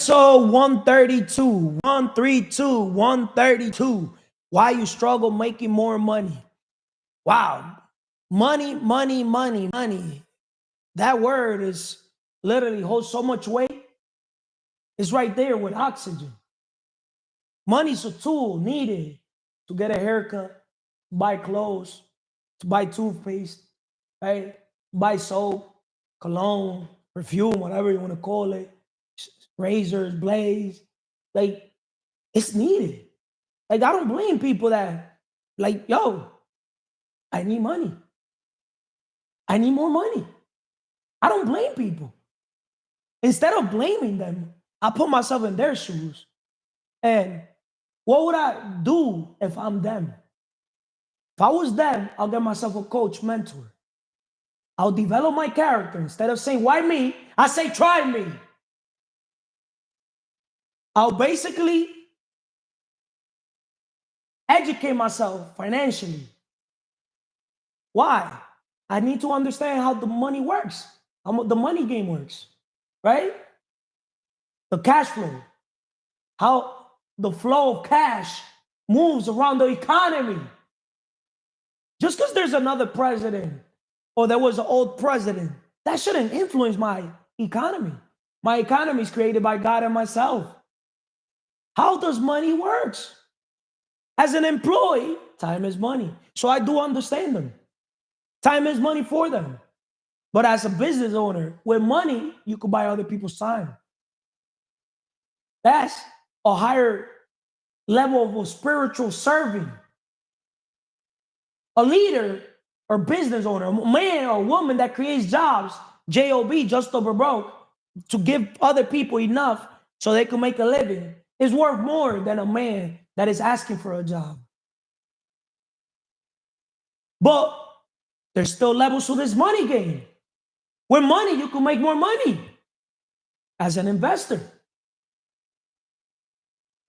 So 132, 132, 132. Why you struggle making more money? Wow. Money, money, money, money. That word is literally holds so much weight. It's right there with oxygen. Money's a tool needed to get a haircut, buy clothes, to buy toothpaste, right? Buy soap, cologne, perfume, whatever you want to call it, razors, blades. Like, it's needed. Like, I don't blame people that, like, yo, I need money. I need more money. I don't blame people. Instead of blaming them, I put myself in their shoes. And what would I do if I'm them? If I was them, I'll get myself a coach, mentor. I'll develop my character. Instead of saying, why me? I say, try me. I'll basically educate myself financially. Why? I need to understand how the money works, how the money game works, right? The cash flow, how the flow of cash moves around the economy. Just because there's another president or there was an old president, that shouldn't influence my economy. My economy is created by God and myself. How does money works? As an employee, time is money. So I do understand them. Time is money for them. But as a business owner, with money, you could buy other people's time. That's a higher level of spiritual serving. A leader or business owner, a man or woman that creates jobs, J-O-B, just over broke, to give other people enough so they can make a living, is worth more than a man that is asking for a job. But there's still levels to this money game. With money, you can make more money as an investor.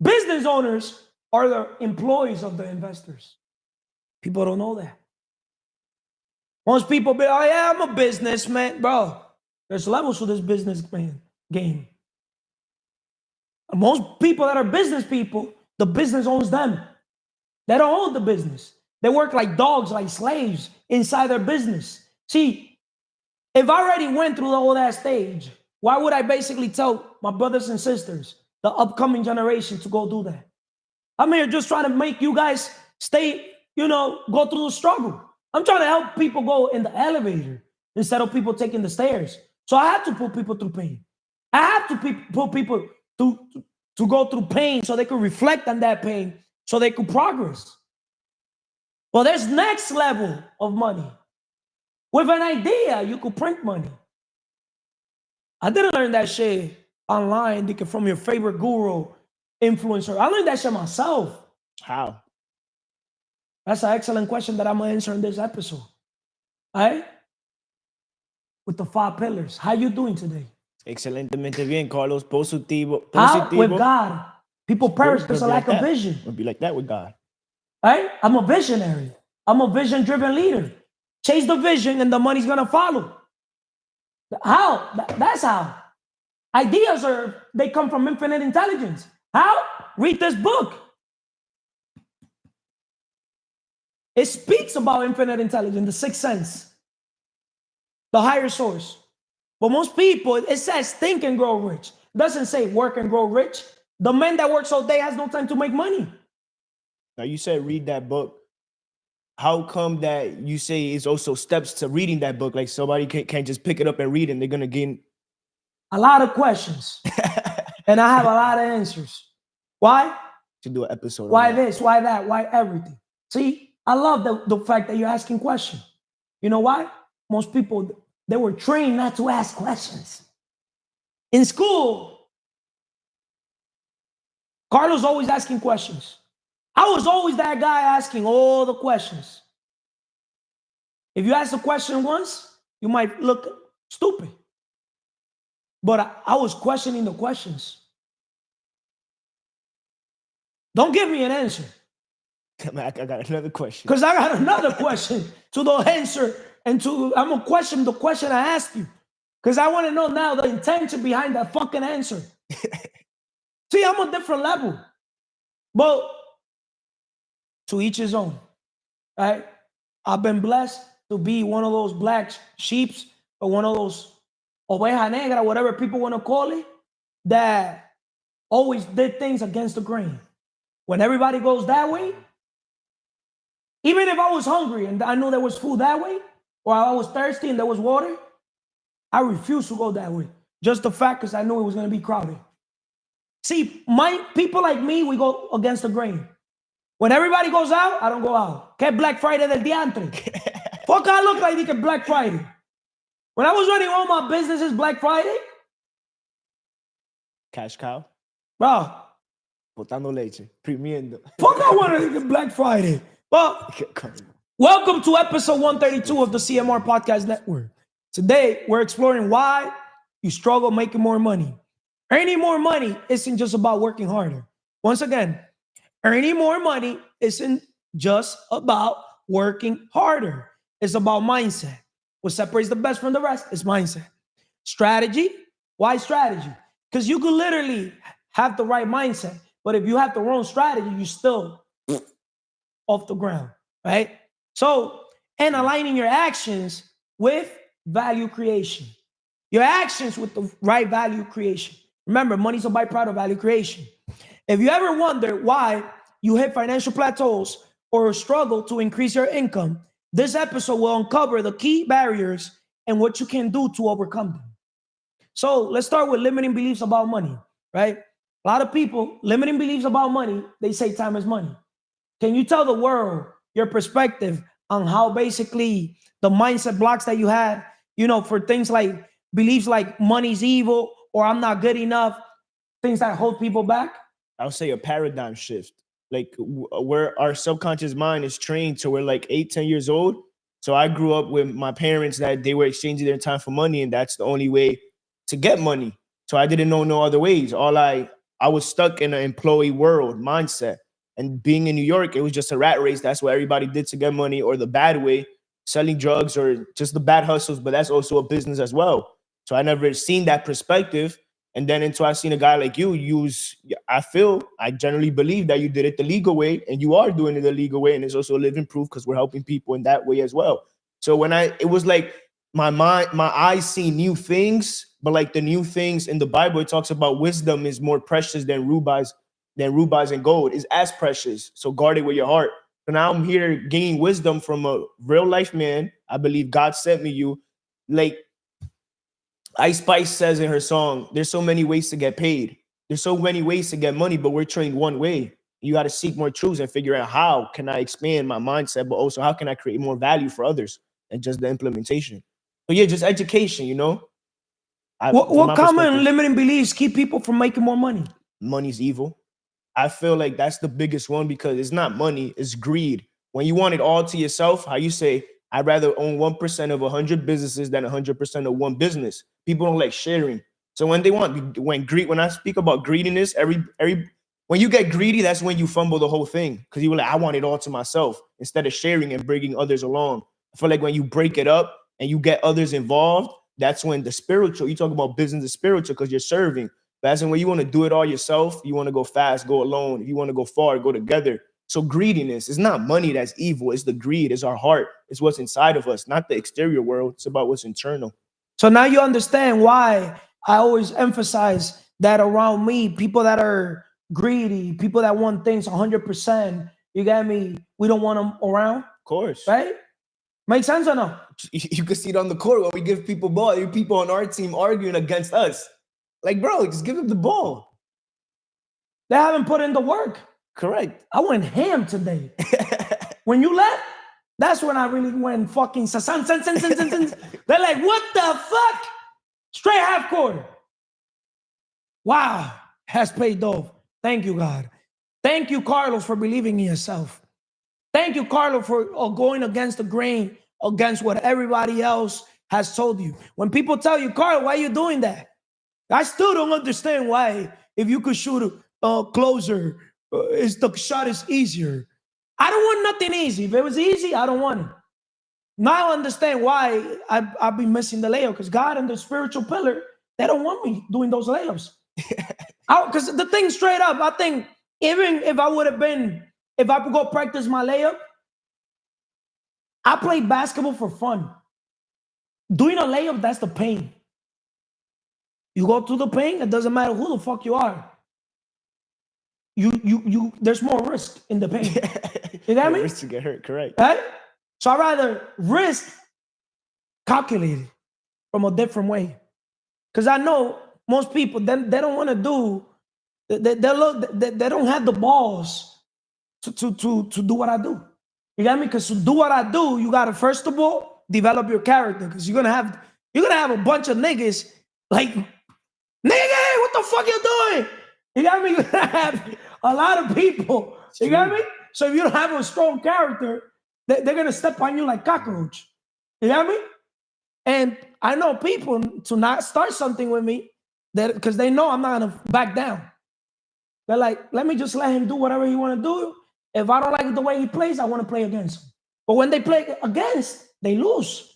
Business owners are the employees of the investors. People don't know that. Most people be, oh yeah, I'm a businessman. Bro, there's levels to this businessman game. Most people that are business people, the business owns them. They don't own the business. They work like dogs, like slaves inside their business. See, if I already went through all that stage, why would I basically tell my brothers and sisters, the upcoming generation, to go do that? I'm here just trying to make you guys stay, go through the struggle. I'm trying to help people go in the elevator instead of people taking the stairs. So I have to put people through pain. I have to put people to go through pain so they can reflect on that pain so they can progress. Well, there's next level of money. With an idea, you could print money. I didn't learn that shit online from your favorite guru, influencer. I learned that shit myself. How? That's an excellent question that I'm going to answer in this episode. All right? With the 5 pillars. How you doing today? Excelentemente bien, Carlos. Positivo. With God. People perish because of lack of vision. We'll be like that with God. Right? I'm a visionary. I'm a vision-driven leader. Chase the vision and the money's going to follow. How? That's how. Ideas they come from infinite intelligence. How? Read this book. It speaks about infinite intelligence, the sixth sense, the higher source. But most people, it says think and grow rich. It doesn't say work and grow rich. The man that works all day has no time to make money. Now, you said read that book. How come that you say it's also steps to reading that book? Like somebody can't just pick it up and read it and they're going to gain a lot of questions. And I have a lot of answers. Why? To do an episode. Why this? Why that? Why everything? See, I love the fact that you're asking questions. You know why? Most people, they were trained not to ask questions. In school, Carlos always asking questions. I was always that guy asking all the questions. If you ask a question once, you might look stupid. But I was questioning the questions. Don't give me an answer. I got another question. Because I got another question to the answer. And I'm going to question the question I asked you. Because I want to know now the intention behind that fucking answer. See, I'm a different level. But to each his own, right? I've been blessed to be one of those black sheeps or one of those oveja negra, whatever people want to call it, that always did things against the grain. When everybody goes that way, even if I was hungry and I knew there was food that way, or I was thirsty and there was water, I refused to go that way. Just the fact because I knew it was going to be crowded. See, my people like me, we go against the grain. When everybody goes out, I don't go out. Que Black Friday del diantre. Fuck, I look like it's Black Friday. When I was running all my businesses Black Friday, Cash cow. bro, Botando leche. Premiendo. fuck, I wanted to get Black Friday. Well, welcome to episode 132 of the CMR Podcast Network. Today, we're exploring why you struggle making more money. Earning more money isn't just about working harder. Once again, earning more money isn't just about working harder. It's about mindset. What separates the best from the rest is mindset. Strategy. Why strategy? Because you could literally have the right mindset, but if you have the wrong strategy, you still off the ground, right? So, and aligning your actions with value creation. Your actions with the right value creation. Remember, money's a byproduct of value creation. If you ever wonder why you hit financial plateaus or struggle to increase your income, this episode will uncover the key barriers and what you can do to overcome them. So let's start with limiting beliefs about money, right? A lot of people, limiting beliefs about money, they say time is money. Can you tell the world your perspective on how basically the mindset blocks that you had, for things like beliefs like money's evil or I'm not good enough, things that hold people back? I would say a paradigm shift. Like where our subconscious mind is trained to we're like 8-10 years old. So I grew up with my parents that they were exchanging their time for money, and that's the only way to get money. So I didn't know no other ways. I was stuck in an employee world mindset. And being in New York, it was just a rat race. That's what everybody did to get money, or the bad way, selling drugs or just the bad hustles. But that's also a business as well. So I never seen that perspective. And then until I seen a guy like you I generally believe that you did it the legal way, and you are doing it the legal way. And it's also a living proof because we're helping people in that way as well. So it was like my eyes see new things, but like the new things in the Bible, it talks about wisdom is more precious than rubies and gold, is as precious. So guard it with your heart. So now I'm here gaining wisdom from a real life man. I believe God sent me you. Like Ice Spice says in her song, there's so many ways to get paid. There's so many ways to get money, but we're trained one way. You got to seek more truths and figure out how can I expand my mindset, but also how can I create more value for others and just the implementation. So yeah, just education, What common limiting beliefs keep people from making more money? Money's evil. I feel like that's the biggest one because it's not money, it's greed. When you want it all to yourself, how you say, I'd rather own 1% of 100 businesses than 100% of one business. People don't like sharing. So when I speak about greediness, when you get greedy, that's when you fumble the whole thing. Because you were like, I want it all to myself instead of sharing and bringing others along. I feel like when you break it up and you get others involved, that's when the spiritual, you talk about business is spiritual because you're serving. But that's when you want to do it all yourself, you want to go fast, go alone. If you want to go far, go together. So greediness is not money that's evil. It's the greed. It's our heart. It's what's inside of us, not the exterior world. It's about what's internal. So now you understand why I always emphasize that around me, people that are greedy, people that want things 100%, you get me? We don't want them around. Of course. Right? Make sense or no? You can see it on the court when we give people ball. People on our team arguing against us. Like, bro, just give them the ball. They haven't put in the work. Correct. I went ham today. When you left, that's when I really went fucking sasan. They're like, what the fuck? Straight half court. Wow, has paid off. Thank you, God. Thank you, Carlos, for believing in yourself. Thank you, Carlos, for going against the grain, against what everybody else has told you. When people tell you, Carlos, why are you doing that? I still don't understand why, if you could shoot closer, the shot is easier. I don't want nothing easy. If it was easy, I don't want it. Now I understand why I've been missing the layup, because God and the spiritual pillar, they don't want me doing those layups. Because the thing straight up, I think even if I could go practice my layup, I played basketball for fun. Doing a layup, that's the pain. You go through the pain, it doesn't matter who the fuck you are. There's more risk in the pain. You got me? Risk to get hurt, correct. Right? So I rather risk calculated from a different way. Because I know most people, they don't want to do, they don't have the balls to do what I do. You got me? Because to do what I do, you gotta first of all develop your character. Because you're gonna have a bunch of niggas like, nigga, what the fuck you doing? You got me? You're gonna have a lot of people. You got me? So if you don't have a strong character, they're gonna step on you like cockroach. You got me? And I know people to not start something with me that because they know I'm not gonna back down. They're like, let me just let him do whatever he want to do. If I don't like the way he plays, I want to play against him. But when they play against, they lose.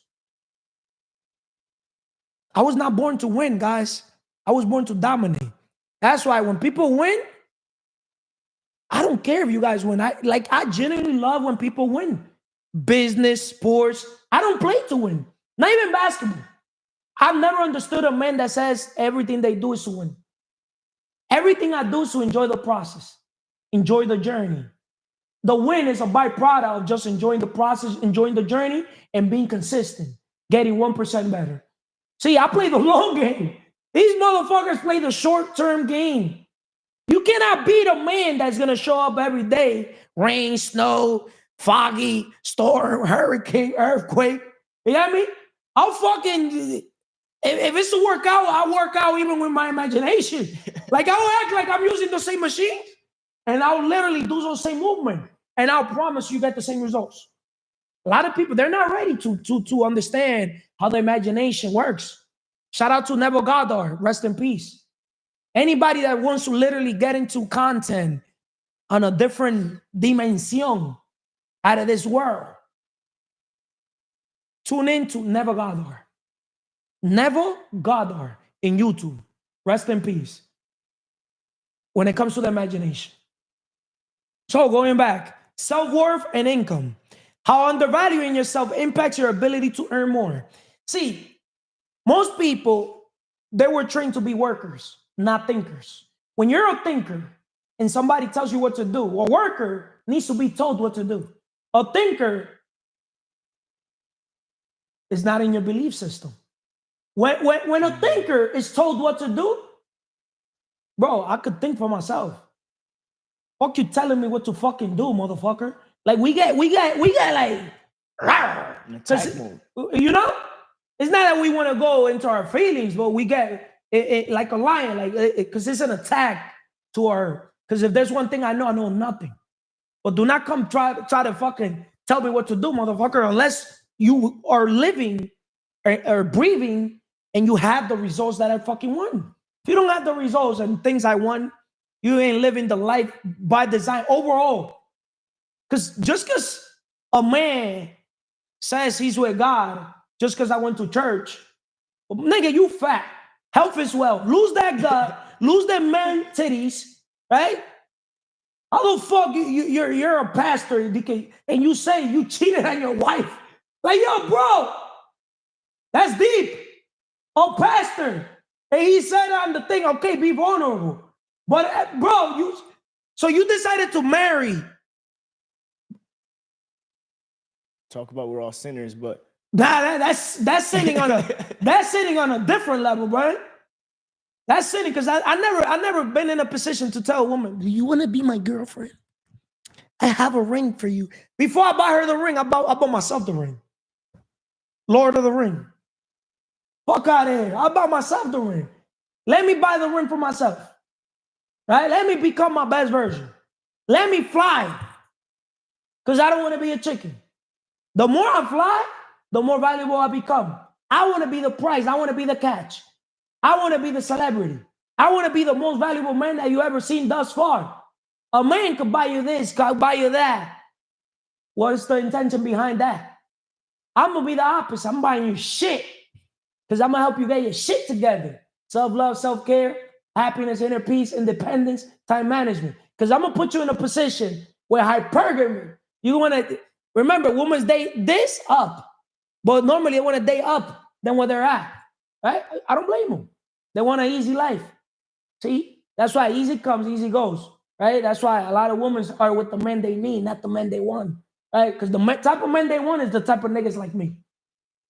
I was not born to win, guys. I was born to dominate. That's why when people win, I don't care if you guys win. I genuinely love when people win. Business, sports. I don't play to win. Not even basketball. I've never understood a man that says everything they do is to win. Everything I do is to enjoy the process, enjoy the journey. The win is a byproduct of just enjoying the process, enjoying the journey, and being consistent, getting 1% better. See, I play the long game. These motherfuckers play the short-term game. You cannot beat a man that's going to show up every day, rain, snow, foggy, storm, hurricane, earthquake. You got me? I'll fucking, if it's to work out, I'll work out even with my imagination. Like, I'll act like I'm using the same machine, and I'll literally do those same movement, and I'll promise you get the same results. A lot of people, they're not ready to understand how the imagination works. Shout out to Neville Goddard, rest in peace. Anybody that wants to literally get into content on a different dimension out of this world, tune in to Neville Goddard. Neville Goddard in YouTube. Rest in peace. When it comes to the imagination. So going back, self-worth and income. How undervaluing yourself impacts your ability to earn more. See, most people, they were trained to be workers, not thinkers. When you're a thinker and somebody tells you what to do, a worker needs to be told what to do. A thinker is not in your belief system. When a thinker is told what to do, bro, I could think for myself. Fuck you telling me what to fucking do, motherfucker. Like we get like, you know? It's not that we want to go into our feelings, but we get it like a lion, like because it's an attack to our. Because if there's one thing I know nothing. But do not come try to fucking tell me what to do, motherfucker, unless you are living or breathing and you have the results that I fucking want. If you don't have the results and things I want, you ain't living the life by design overall. Because just because a man says he's with God, just because I went to church, well, nigga, you fat. Health is wealth. Lose that gut, lose them man titties, right? How the fuck you're a pastor and you say you cheated on your wife? Like, yo, bro, that's deep. Oh, pastor. And he said on the thing, okay, be vulnerable. But bro, you decided to marry. Talk about we're all sinners, but that's sinning on a different level, bro. That's sinning because I never been in a position to tell a woman, do you want to be my girlfriend? I have a ring for you. Before I buy her the ring, I bought myself the ring. Lord of the Ring. Fuck out of here. I bought myself the ring. Let me buy the ring for myself. Right? Let me become my best version. Let me fly. Because I don't want to be a chicken. The more I fly, the more valuable I become. I want to be the prize. I want to be the catch. I want to be the celebrity. I want to be the most valuable man that you ever seen thus far. A man could buy you this, could buy you that. What is the intention behind that? I'm going to be the opposite. I'm buying you shit because I'm going to help you get your shit together. Self-love, self-care. happiness, inner peace, independence, time management. Because I'm gonna put you in a position where hypergamy, you want to remember, women's date this up, but normally they want to date up than where they're at, right? I don't blame them. They want an easy life. See, that's why easy comes, easy goes, right? That's why a lot of women are with the men they need, not the men they want, right? Because the type of men they want is the type of niggas like me.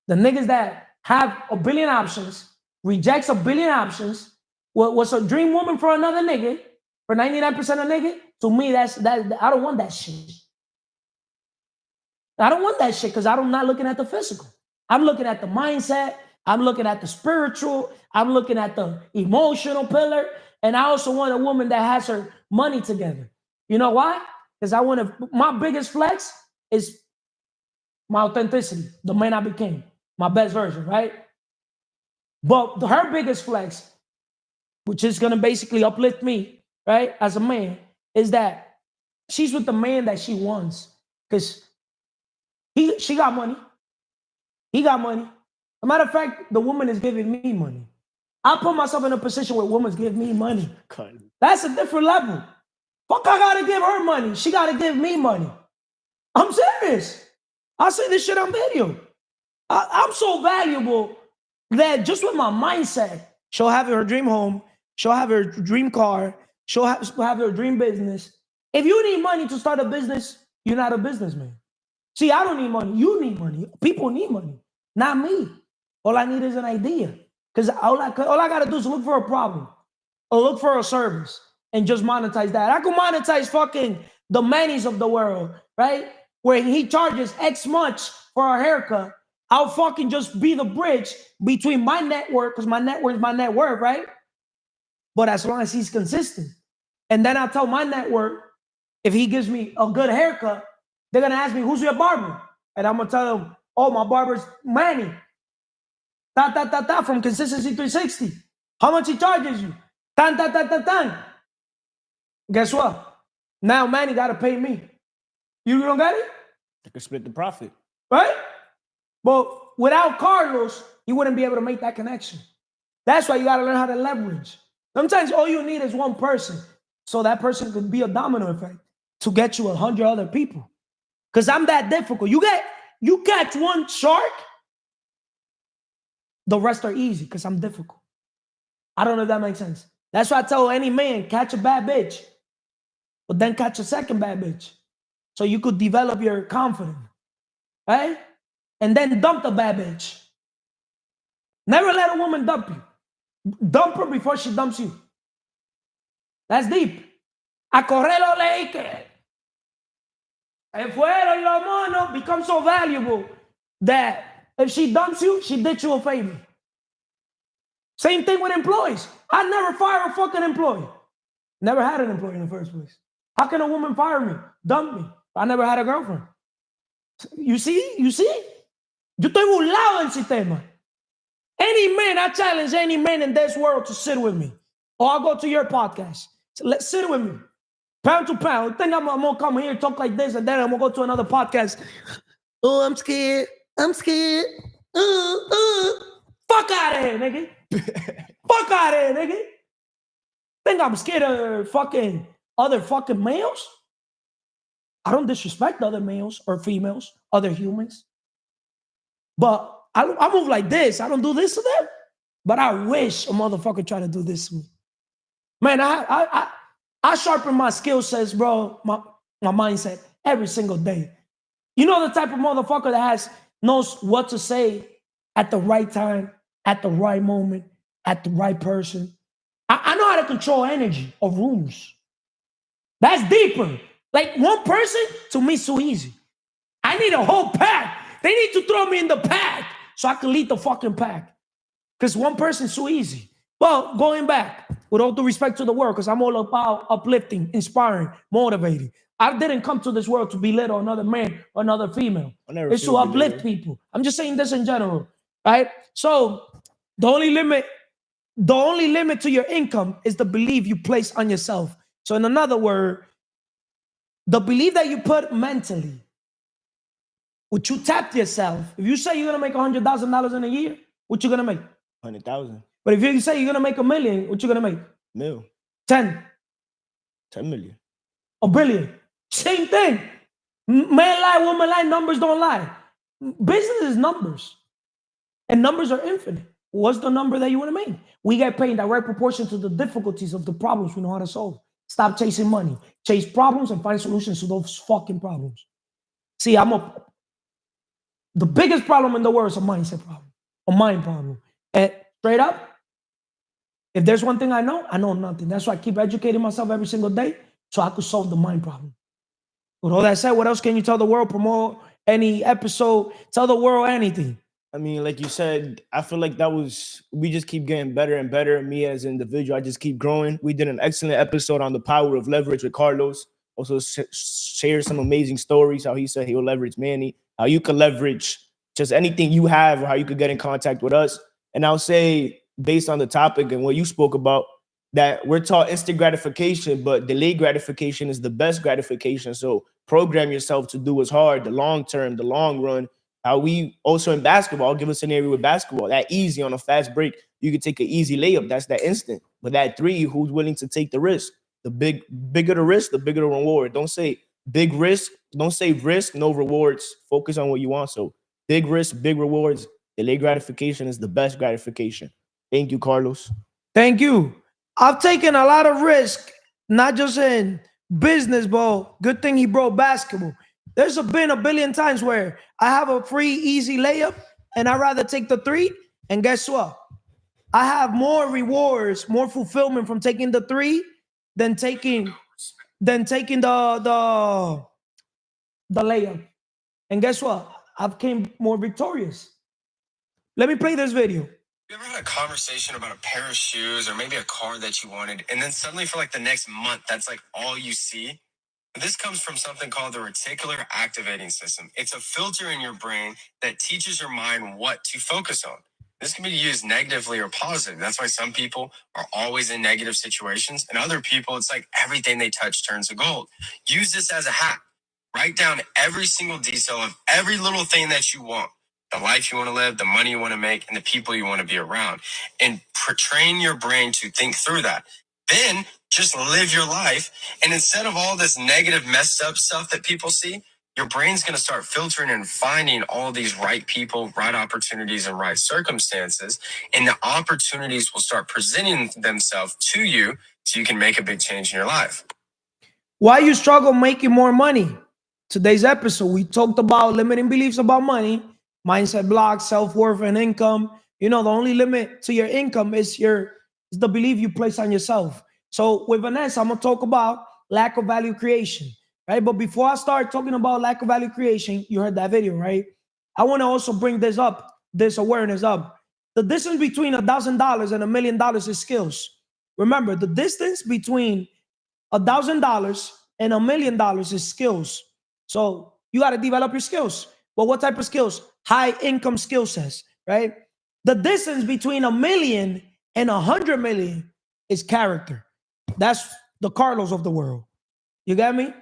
The niggas that have a billion options, rejects a billion options, was a dream woman for another nigga, for 99% of nigga, to me, that's I don't want that shit. I don't want that shit because I'm not looking at the physical. I'm looking at the mindset. I'm looking at the spiritual. I'm looking at the emotional pillar. And I also want a woman that has her money together. You know why? Because my biggest flex is my authenticity, the man I became, my best version, right? But her biggest flex, which is going to basically uplift me, right, as a man, is that she's with the man that she wants. Because she got money. He got money. As a matter of fact, the woman is giving me money. I put myself in a position where women give me money. That's a different level. Fuck, I gotta give her money. She gotta give me money. I'm serious. I say this shit on video. I'm so valuable that just with my mindset, she'll have her dream home, she'll have her dream car, she'll have her dream business. If you need money to start a business, you're not a businessman. See, I don't need money. You need money. People need money, not me. All I need is an idea. Because all I got to do is look for a problem or look for a service and just monetize that. I could monetize fucking the Mannies of the world, right? Where he charges X much for a haircut. I'll fucking just be the bridge between my network, because my network is my net worth, right? But as long as he's consistent. And then I'll tell my network, if he gives me a good haircut, they're going to ask me, who's your barber? And I'm going to tell them, oh, my barber's Manny. From Consistency 360. How much he charges you? Guess what? Now Manny got to pay me. You don't get it? They can split the profit. Right? But without Carlos, you wouldn't be able to make that connection. That's why you got to learn how to leverage. Sometimes all you need is one person. So that person could be a domino effect to get you 100 other people. Because I'm that difficult. You catch one shark, the rest are easy because I'm difficult. I don't know if that makes sense. That's why I tell any man, catch a bad bitch, but then catch a second bad bitch. So you could develop your confidence, right? And then dump the bad bitch. Never let a woman dump you. Dump her before she dumps you. That's deep. A correr lo leí que el fuero y los monos become so valuable that if she dumps you, she did you a favor. Same thing with employees. I never fire a fucking employee. Never had an employee in the first place. How can a woman fire me? Dump me. I never had a girlfriend. You see? Yo estoy burlado del sistema. Any man, I challenge any man in this world to sit with me. Or I'll go to your podcast. So let's sit with me. Pound to pound. You think I'm going to come here and talk like this and then I'm going to go to another podcast. Oh, I'm scared. Fuck out of here, nigga. Fuck out of here, nigga. Think I'm scared of fucking other fucking males? I don't disrespect other males or females, other humans. But I move like this. I don't do this to them. But I wish a motherfucker tried to do this to me. Man, I sharpen my skill sets, bro, my mindset every single day. You know the type of motherfucker that knows what to say at the right time, at the right moment, at the right person. I know how to control energy of rooms. That's deeper. Like one person, to me, is so easy. I need a whole pack. They need to throw me in the pack so I can lead the fucking pack. Because one person is so easy. Well, going back, with all due respect to the world, because I'm all about uplifting, inspiring, motivating. I didn't come to this world to belittle another man or another female. It's to uplift people. I'm just saying this in general, right? So the only limit to your income is the belief you place on yourself. So in another word, the belief that you put mentally, what you tap yourself. If you say you're gonna make $100,000 in a year, what you gonna make? 100,000. But if you say you're gonna make $1 million, what you gonna make? Mil. 10. 10 million. A billion. Same thing. Man lie, woman lie, numbers don't lie. Business is numbers. And numbers are infinite. What's the number that you want to make? We get paid in direct proportion to the difficulties of the problems we know how to solve. Stop chasing money. Chase problems and find solutions to those fucking problems. See, the biggest problem in the world is a mindset problem, a mind problem. And straight up, if there's one thing I know nothing. That's why I keep educating myself every single day so I could solve the mind problem. With all that said, what else can you tell the world? Promote any episode, tell the world anything. I mean, like you said, I feel like we just keep getting better and better. Me as an individual, I just keep growing. We did an excellent episode on the power of leverage with Carlos. Also shared some amazing stories, how he said he'll leverage Manny, how you could leverage just anything you have or how you could get in contact with us. And I'll say, based on the topic and what you spoke about, that we're taught instant gratification, but delayed gratification is the best gratification. So program yourself to do what's hard, the long term, the long run. How we also in basketball, I'll give a scenario with basketball, that easy on a fast break, you can take an easy layup. That's that instant. But that three, who's willing to take the risk? The bigger the risk, the bigger the reward. Don't say big risk. Don't say risk, no rewards. Focus on what you want. So big risk, big rewards. Delayed gratification is the best gratification. Thank you, Carlos. Thank you. I've taken a lot of risk, not just in business, but good thing he brought basketball. There's been a billion times where I have a free, easy layup, and I'd rather take the three. And guess what? I have more rewards, more fulfillment from taking the three than taking the layup. And guess what? I've came more victorious. Let me play this video. You ever had a conversation about a pair of shoes or maybe a car that you wanted, and then suddenly for like the next month, that's like all you see? This comes from something called the reticular activating system. It's a filter in your brain that teaches your mind what to focus on. This can be used negatively or positive. That's why some people are always in negative situations, and other people, it's like everything they touch turns to gold. Use this as a hack. Write down every single detail of every little thing that you want. The life you want to live, the money you want to make, and the people you want to be around. And train your brain to think through that. Then just live your life. And instead of all this negative, messed up stuff that people see, your brain's going to start filtering and finding all these right people, right opportunities, and right circumstances. And the opportunities will start presenting themselves to you so you can make a big change in your life. Why you struggle making more money? Today's episode, we talked about limiting beliefs about money, mindset blocks, self-worth, and income. You know, the only limit to your income is the belief you place on yourself. So with Vanessa, I'm going to talk about lack of value creation, right? But before I start talking about lack of value creation, you heard that video, right? I want to also bring this awareness up. The distance between $1,000 and $1 million is skills. Remember, the distance between $1,000 and $1 million is skills. So you got to develop your skills. But what type of skills? High income skill sets, right? The distance between $1 million and $100 million is character. That's the Carlos of the world. You got me?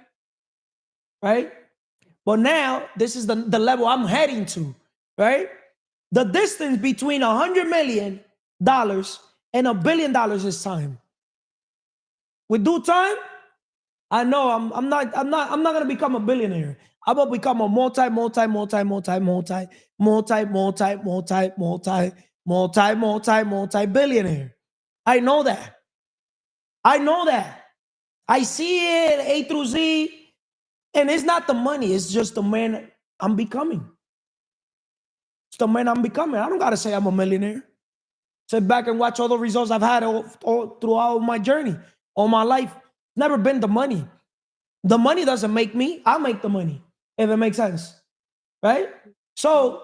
Right? But now, this is the level I'm heading to, right? The distance between $100 million and $1 billion is time. With due time, I know I'm not gonna become a billionaire. I'm gonna become a multi-billionaire. I know that. I see it A through Z, and it's not the money. It's just the man I'm becoming. It's the man I'm becoming. I don't gotta say I'm a millionaire. Sit back and watch all the results I've had all throughout my journey, all my life. Never been the money. The money doesn't make me. I make the money, if it makes sense, right? So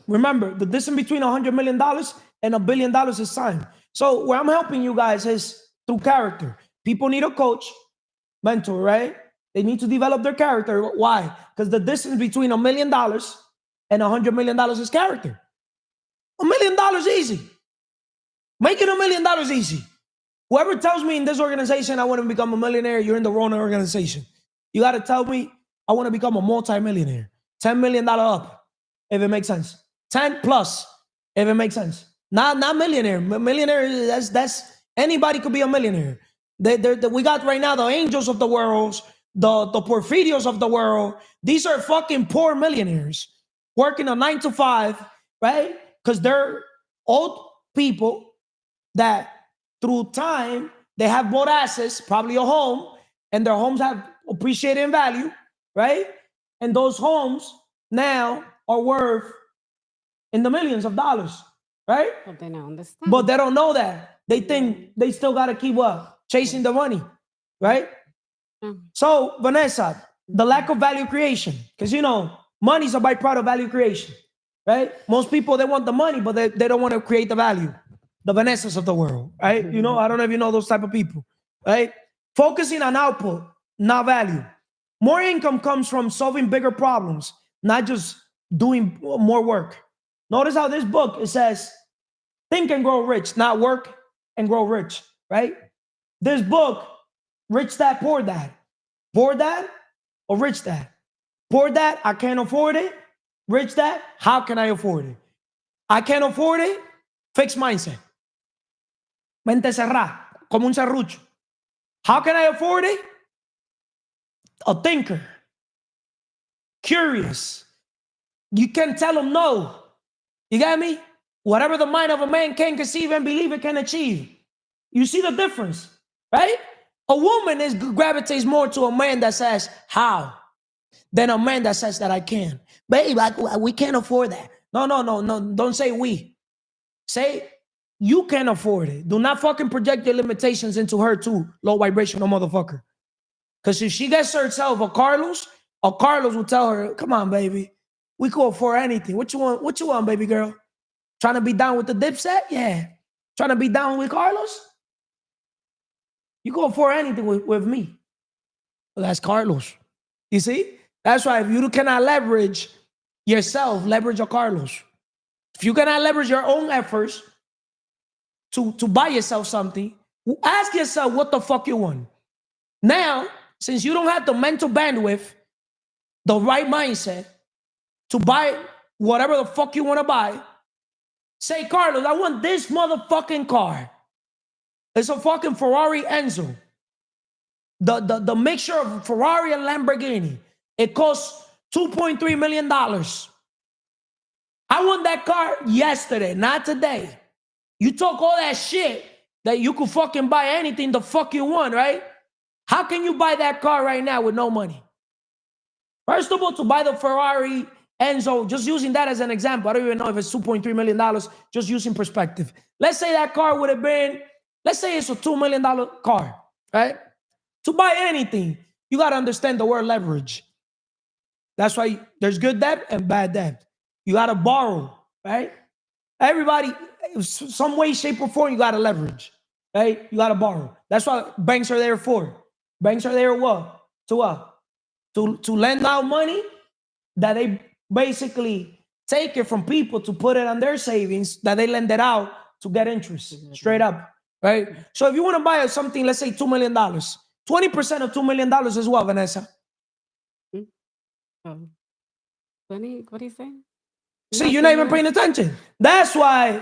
remember, the distance between $100 million and $1 billion is time. So where I'm helping you guys is through character. People need a coach, mentor, right? They need to develop their character. Why? Because the distance between $1 million and $100 million is character. $1 million easy. Making $1 million easy. Whoever tells me in this organization I want to become a millionaire, you're in the wrong organization. You got to tell me I want to become a multi-millionaire. $10 million up, if it makes sense. 10 plus, if it makes sense. Not millionaire. Millionaire, that's Anybody could be a millionaire. We got right now the angels of the world, the Porfirios of the world. These are fucking poor millionaires working a 9 to 5, right? Because they're old people that through time they have bought assets, probably a home, and their homes have appreciated in value, right? And those homes now are worth in the millions of dollars, right? But they don't understand. But they don't know that. They think they still got to keep what? Chasing the money, right? So, Vanessa, the lack of value creation, because money's a byproduct of value creation, right? Most people, they want the money, but they don't want to create the value. The Vanessas of the world, right? I don't know if you know those type of people, right? Focusing on output, not value. More income comes from solving bigger problems, not just doing more work. Notice how this book, it says, think and grow rich, not work and grow rich, right? This book, Rich Dad, Poor Dad. Poor Dad or Rich Dad? Poor Dad, I can't afford it. Rich Dad, how can I afford it? I can't afford it, fixed mindset. Mente cerrada, como un serrucho. How can I afford it? A thinker. Curious. You can tell them no. You got me? Whatever the mind of a man can conceive and believe it can achieve. You see the difference, right? A woman gravitates more to a man that says how than a man that says that I can. Babe, we can't afford that. No. Don't say we. Say you can afford it. Do not fucking project your limitations into her too, low vibrational motherfucker. Because if she gets herself a Carlos will tell her, come on, baby. We could afford anything. What you want, baby girl? Trying to be down with the Dipset? Yeah. Trying to be down with Carlos? You can afford anything with me. Well, that's Carlos. You see? That's why if you cannot leverage yourself, leverage a Carlos. If you cannot leverage your own efforts to buy yourself something, ask yourself what the fuck you want. Now, since you don't have the mental bandwidth, the right mindset to buy whatever the fuck you want to buy, say, Carlos, I want this motherfucking car. It's a fucking Ferrari Enzo. The mixture of Ferrari and Lamborghini. It costs $2.3 million. I want that car yesterday, not today. You talk all that shit that you could fucking buy anything the fuck you want, right? How can you buy that car right now with no money? First of all, to buy the Ferrari Enzo, just using that as an example, I don't even know if it's $2.3 million, just using perspective. Let's say that car would have been, let's say it's a $2 million car, right? To buy anything, you got to understand the word leverage. That's why there's good debt and bad debt. You got to borrow, right? Everybody, some way, shape, or form, you got to leverage, right? You got to borrow. That's what banks are there for. Banks are there what? To what? To lend out money that they basically take it from people to put it on their savings that they lend it out to get interest, straight up, right? So if you want to buy something, let's say $2 million, 20% of $2 million is what, Vanessa? 20, what do you say? See, you're not even paying attention. That's why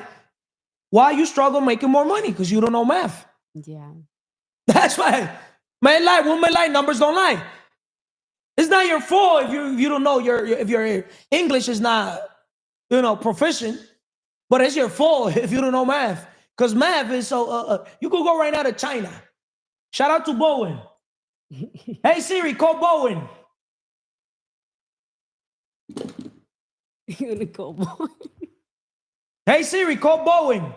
you struggle making more money, because you don't know math. Yeah. That's why. Man lie, woman lie, numbers don't lie. It's not your fault if you don't know if your English is not, proficient, but it's your fault if you don't know math. Because math is so, you could go right now to China. Shout out to Bowen. Hey Siri, call Bowen. You're gonna call Bowen. Hey Siri, call Bowen.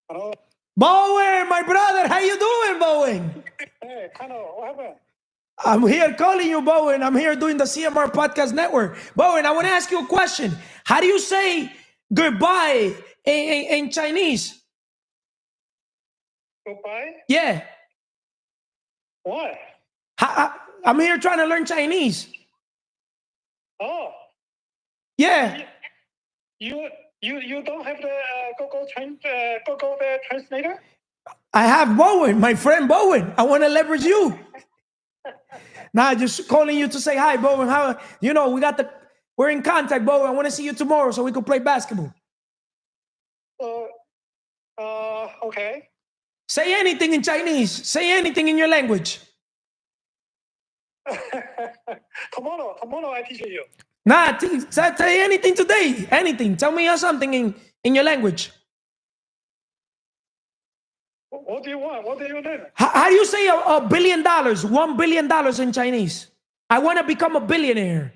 Hello. Bowen, my brother, how you doing, Bowen? Hey, hello. What happened? I'm here calling you, Bowen. I'm here doing the CMR Podcast Network. Bowen, I want to ask you a question. How do you say goodbye in Chinese? Goodbye? Yeah. What? I'm here trying to learn Chinese. Oh, Yeah. you You don't have the Google the translator? I have Bowen, my friend Bowen. I want to leverage you. Nah, just calling you to say hi, Bowen. How we're in contact, Bowen. I want to see you tomorrow so we can play basketball. Okay. Say anything in Chinese. Say anything in your language. tomorrow I teach you. Nah, say anything today. Anything. Tell me something in your language. What do you want? What do you need? How do you say $1 billion, $1 billion in Chinese? I want to become a billionaire.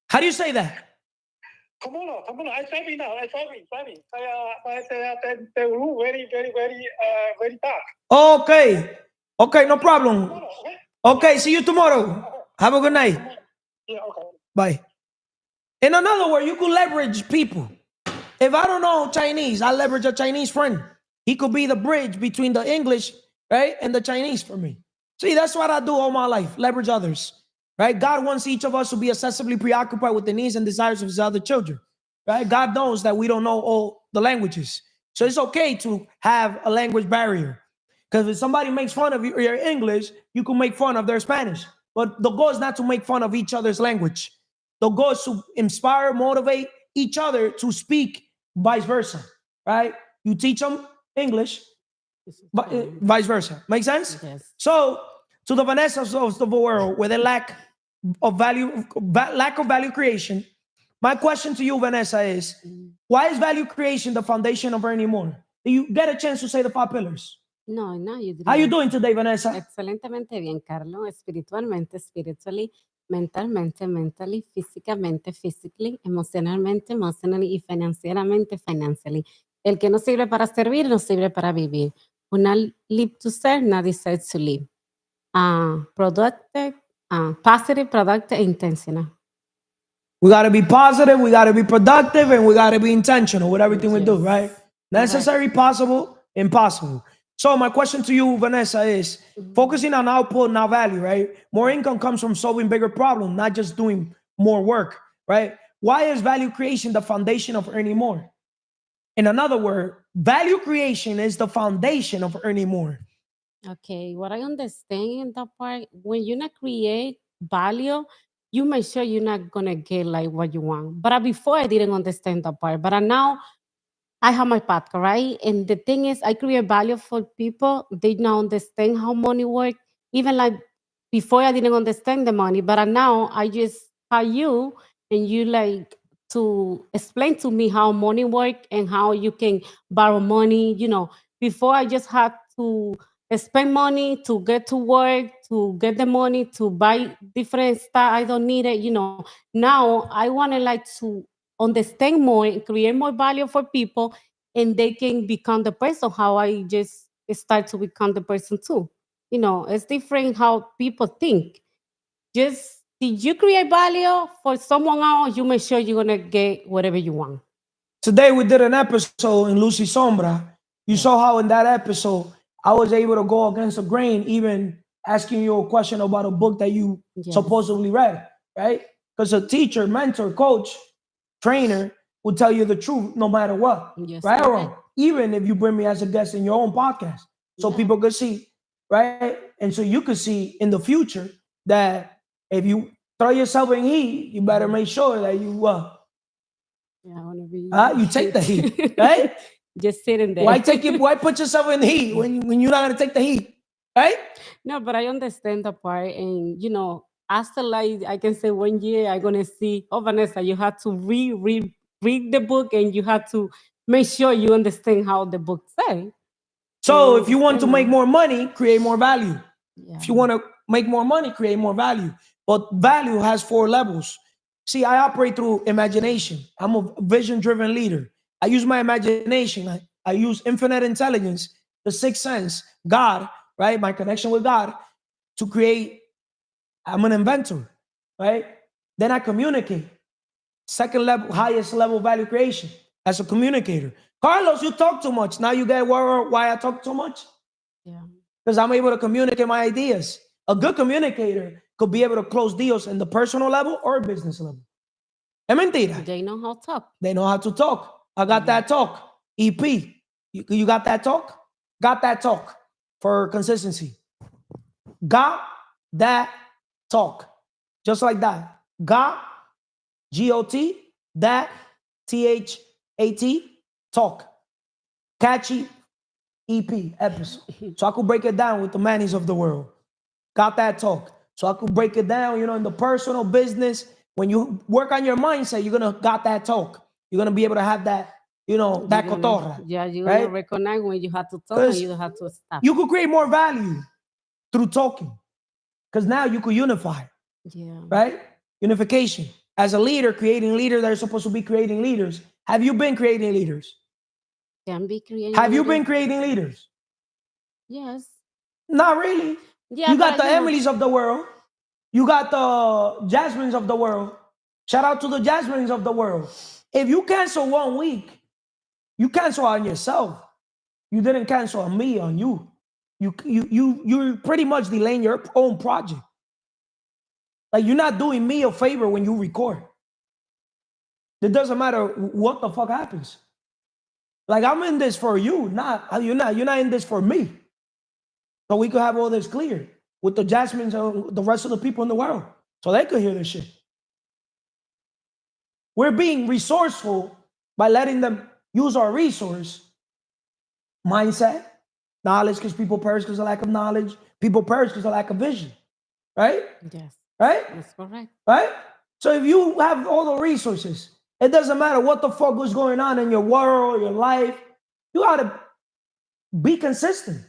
How do you say that? Tomorrow. I driving now. Driving. The room very dark. Okay, no problem. Tomorrow, okay? Okay, see you tomorrow. Have a good night. Yeah, okay. Bye. In another word, you could leverage people. If I don't know Chinese, I leverage a Chinese friend. He could be the bridge between the English, right, and the Chinese for me. See, that's what I do all my life, leverage others, right? God wants each of us to be excessively preoccupied with the needs and desires of his other children, right? God knows that we don't know all the languages. So it's okay to have a language barrier. Because if somebody makes fun of your English, you can make fun of their Spanish. But the goal is not to make fun of each other's language. The goal is to inspire, motivate each other to speak vice versa, right? You teach them English, but vice versa. Make sense? Yes. So, to the Vanessas of the world with a lack of value creation, my question to you, Vanessa, is why is value creation the foundation of earning more? Do you get a chance to say the 5 pillars? No, you didn't. How you doing today, Vanessa? Excelentemente bien, Carlos. Espiritualmente, spiritually, mentalmente, mentally, físicamente, physically, emocionalmente, emotionally y financieramente, financially. El que no sirve para servir, no sirve para vivir. Una live to serve, nadie serves to live. Positive, productive, intentional. We got to be positive, we got to be productive, and we got to be intentional with everything we do, Yes. right? Necessary, possible, impossible. So my question to you, Vanessa, is focusing on output, not value, right? More income comes from solving bigger problems, not just doing more work, right? Why is value creation the foundation of earning more? In another word, value creation is the foundation of earning more. Okay, what I understand in that part, when you not create value, you make sure you're not gonna get like what you want. But before I didn't understand that part, but now I have my path, right? And the thing is, I create value for people. They now understand how money works. Even like before, I didn't understand the money, but now I just have you, and you like to explain to me how money work and how you can borrow money. Before I just had to spend money to get to work, to get the money to buy different stuff. I don't need it. Now I want to like to understand more and create more value for people, and they can become the person how I just start to become the person too. It's different how people think. Just did you create value for someone else, you make sure you're gonna get whatever you want. Today we did an episode in Lucy Sombra. You saw how in that episode I was able to go against the grain, even asking you a question about a book that you Yes. supposedly read, right? Because a teacher, mentor, coach, trainer will tell you the truth no matter what, Yes, right or correct. wrong. Even if you bring me as a guest in your own podcast, so Yeah. people could see, right? And so you could see in the future that if you throw yourself in heat, you better make sure that you Yeah, I wanna be you take the heat, right? just sitting there. Why put yourself in the heat when you're not gonna take the heat, right? No, but I understand the part, and after like I can say 1 year, I'm gonna see. Oh, Vanessa, you have to read the book, and you have to make sure you understand how the book say. So I if you want to understand make now. more money, create more value. Yeah. If you want to make more money, create more value. But value has 4 levels. See, I operate through imagination. I'm a vision-driven leader. I use my imagination. I use infinite intelligence, the sixth sense, God, right? My connection with God to create. I'm an inventor, right? Then I communicate. Second level, highest level value creation as a communicator. Carlos, you talk too much. Now you get why I talk too much? Yeah. Because I'm able to communicate my ideas. A good communicator could be able to close deals in the personal level or business level. Es mentira. They know how to talk. They know how to talk. I got that talk. EP, you got that talk? Got that talk for consistency. Got that talk. Just like that. Got, G-O-T, that, T-H-A-T, talk. Catchy EP episode. So I could break it down with the mannies of the world. Got that talk. So I could break it down, in the personal business. When you work on your mindset, you're going to got that talk. You're going to be able to have that, that cotorra. You're right? gonna recognize when you have to talk and you have to stop. You could create more value through talking. Because now you could unify, Yeah. right? Unification. As a leader, creating leaders that are supposed to be creating leaders. Have you been creating leaders? Can be creating. Have you been leaders. creating leaders? Yes. Not really. Yeah. You got but the Emilys of the world. You got the Jasmines of the world. Shout out to the Jasmines of the world. If you cancel 1 week, you cancel on yourself. You didn't cancel on me, on you. You're pretty much delaying your own project. Like, you're not doing me a favor when you record. It doesn't matter what the fuck happens. Like, I'm in this for you, you're not in this for me. So we could have all this clear with the Jasmines and the rest of the people in the world, so they could hear this shit. We're being resourceful by letting them use our resource, mindset, knowledge, because people perish because of lack of knowledge. People perish because of lack of vision, right? Yes. Right? That's correct. Right? So if you have all the resources, it doesn't matter what the fuck was going on in your world, your life, you gotta be consistent.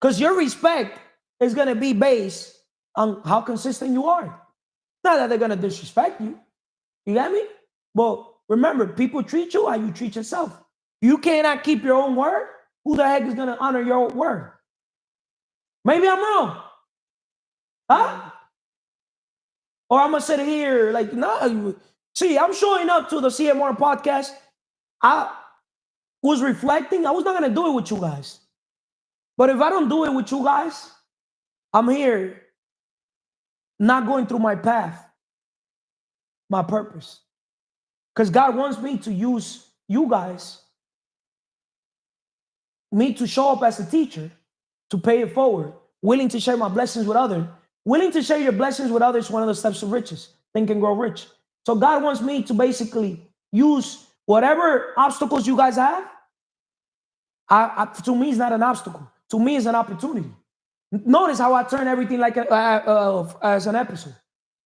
Because your respect is gonna be based on how consistent you are. Not that they're gonna disrespect you. You get me? But remember, people treat you how you treat yourself. You cannot keep your own word. Who the heck is gonna honor your word? Maybe I'm wrong. Huh? Or I'm gonna sit here like, no. See, I'm showing up to the CMR podcast. I was reflecting. I was not gonna do it with you guys. But if I don't do it with you guys, I'm here not going through my path, my purpose. Because God wants me to use you guys, me to show up as a teacher, to pay it forward, willing to share my blessings with others. Willing to share your blessings with others is one of the steps of riches. Think and grow rich. So God wants me to basically use whatever obstacles you guys have. To me, it's not an obstacle. To me, it's an opportunity. Notice how I turn everything like as an episode.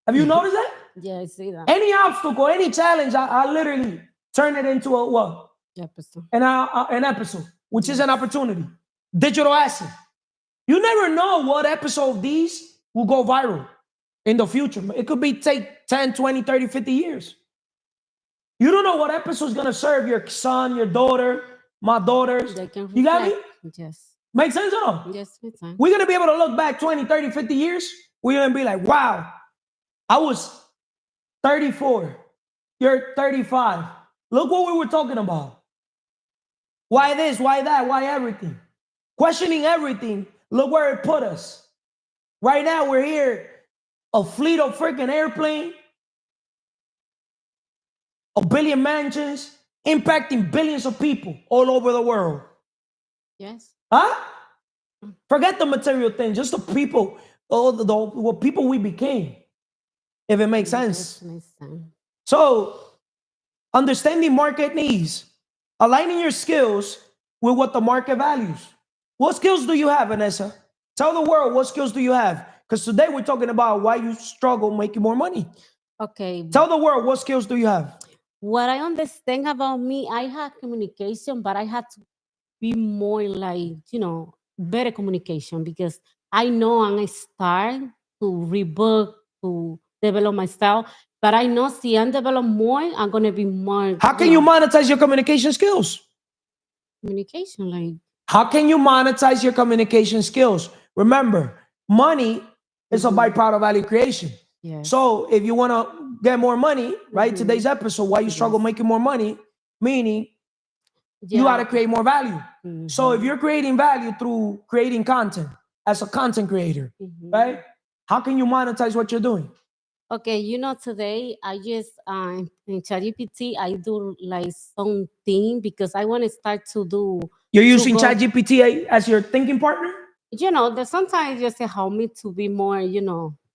Have you noticed that? Yeah, I see that. Any obstacle, any challenge, I literally turn it into a what? Episode. An episode, which is an opportunity. Digital asset. You never know what episode of these will go viral in the future. It could be take 10, 20, 30, 50 years. You don't know what episode is going to serve your son, your daughter, my daughters. They can You got me? reflect. Yes. Make sense or no? Yes, makes sense. We're going to be able to look back 20, 30, 50 years. We're going to be like, wow, I was 34. You're 35. Look what we were talking about. Why this? Why that? Why everything? Questioning everything. Look where it put us. Right now, we're here. A fleet of freaking airplane. A billion mansions. Impacting billions of people all over the world. Yes. Huh? Forget the material thing. Just the people. What people we became. If it makes sense. Yes, makes sense. So, understanding market needs. Aligning your skills with what the market values. What skills do you have, Vanessa? Tell the world what skills do you have? Because today we're talking about why you struggle making more money. Okay. Tell the world what skills do you have? What I understand about me, I have communication, but I had to be more like, better communication, because I know I'm start to rebook, to develop myself. But I know see I'm develop more, I'm gonna be more. How can you monetize your communication skills? Communication, like How can you monetize your communication skills? Remember, money is a byproduct of value creation. yeah. So if you want to get more money, right? Today's episode, why you struggle making more money, meaning you got to create more value. So if you're creating value through creating content as a content creator, right? How can you monetize what you're doing? Okay, today I just in ChatGPT I do like something because I want to start to do You're to using go. ChatGPT as your thinking partner? That sometimes just help me to be more,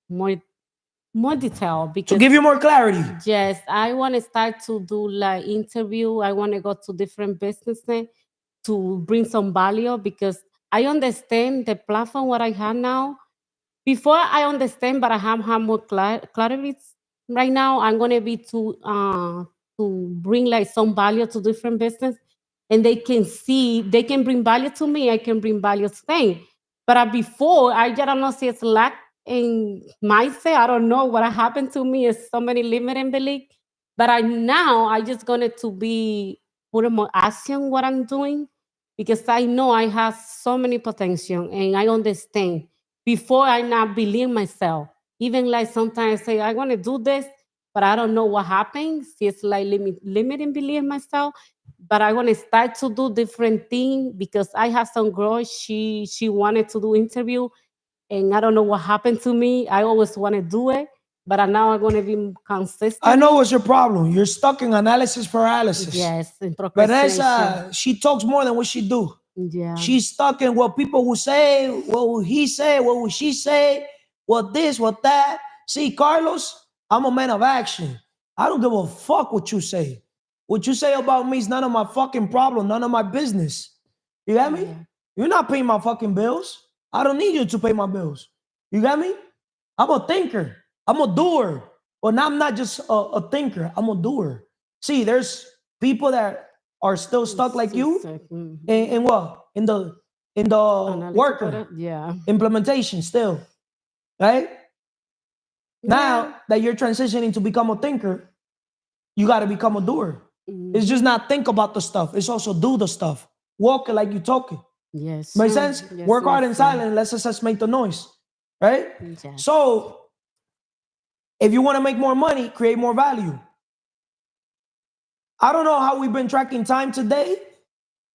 more detailed To because give you more clarity. yes, I want to start to do like interview. I want to go to different businesses to bring some value because I understand the platform what I have now. Before I understand, but I have more clarity right now. I'm gonna be to bring like some value to different business, and they can see they can bring value to me. I can bring value to them. But before I just don't know see it's lack in mindset. I don't know what happened to me. Is so many limiting belief. But I just gonna to be put more action what I'm doing because I know I have so many potential and I understand before I not believe myself. Even like sometimes I say I want to do this, but I don't know what happens. It's like limiting believe myself. But I want to start to do different things because I have some girl. She wanted to do interview, and I don't know what happened to me. I always want to do it, but now I'm going to be consistent. I know what's your problem. You're stuck in analysis paralysis. Yes, in procrastination. Vanessa, she talks more than what she do. Yeah. She's stuck in what people will say, what will he say, what will she say, what this, what that. See, Carlos, I'm a man of action. I don't give a fuck what you say. What you say about me is none of my fucking problem, none of my business. You got me? Yeah. You're not paying my fucking bills. I don't need you to pay my bills. You got me? I'm a thinker. I'm a doer. But now I'm not just a thinker. I'm a doer. See, there's people that are still stuck like you in what? In the Analysis worker product, yeah. implementation still. Right? Now Yeah. that you're transitioning to become a thinker, you got to become a doer. It's just not think about the stuff. It's also do the stuff. Walk it like you talk it. Yes. Make sure. sense? Yes, Work hard in yes, sir. silence. Let success make the noise. Right? Yes. So if you want to make more money, create more value. I don't know how we've been tracking time today,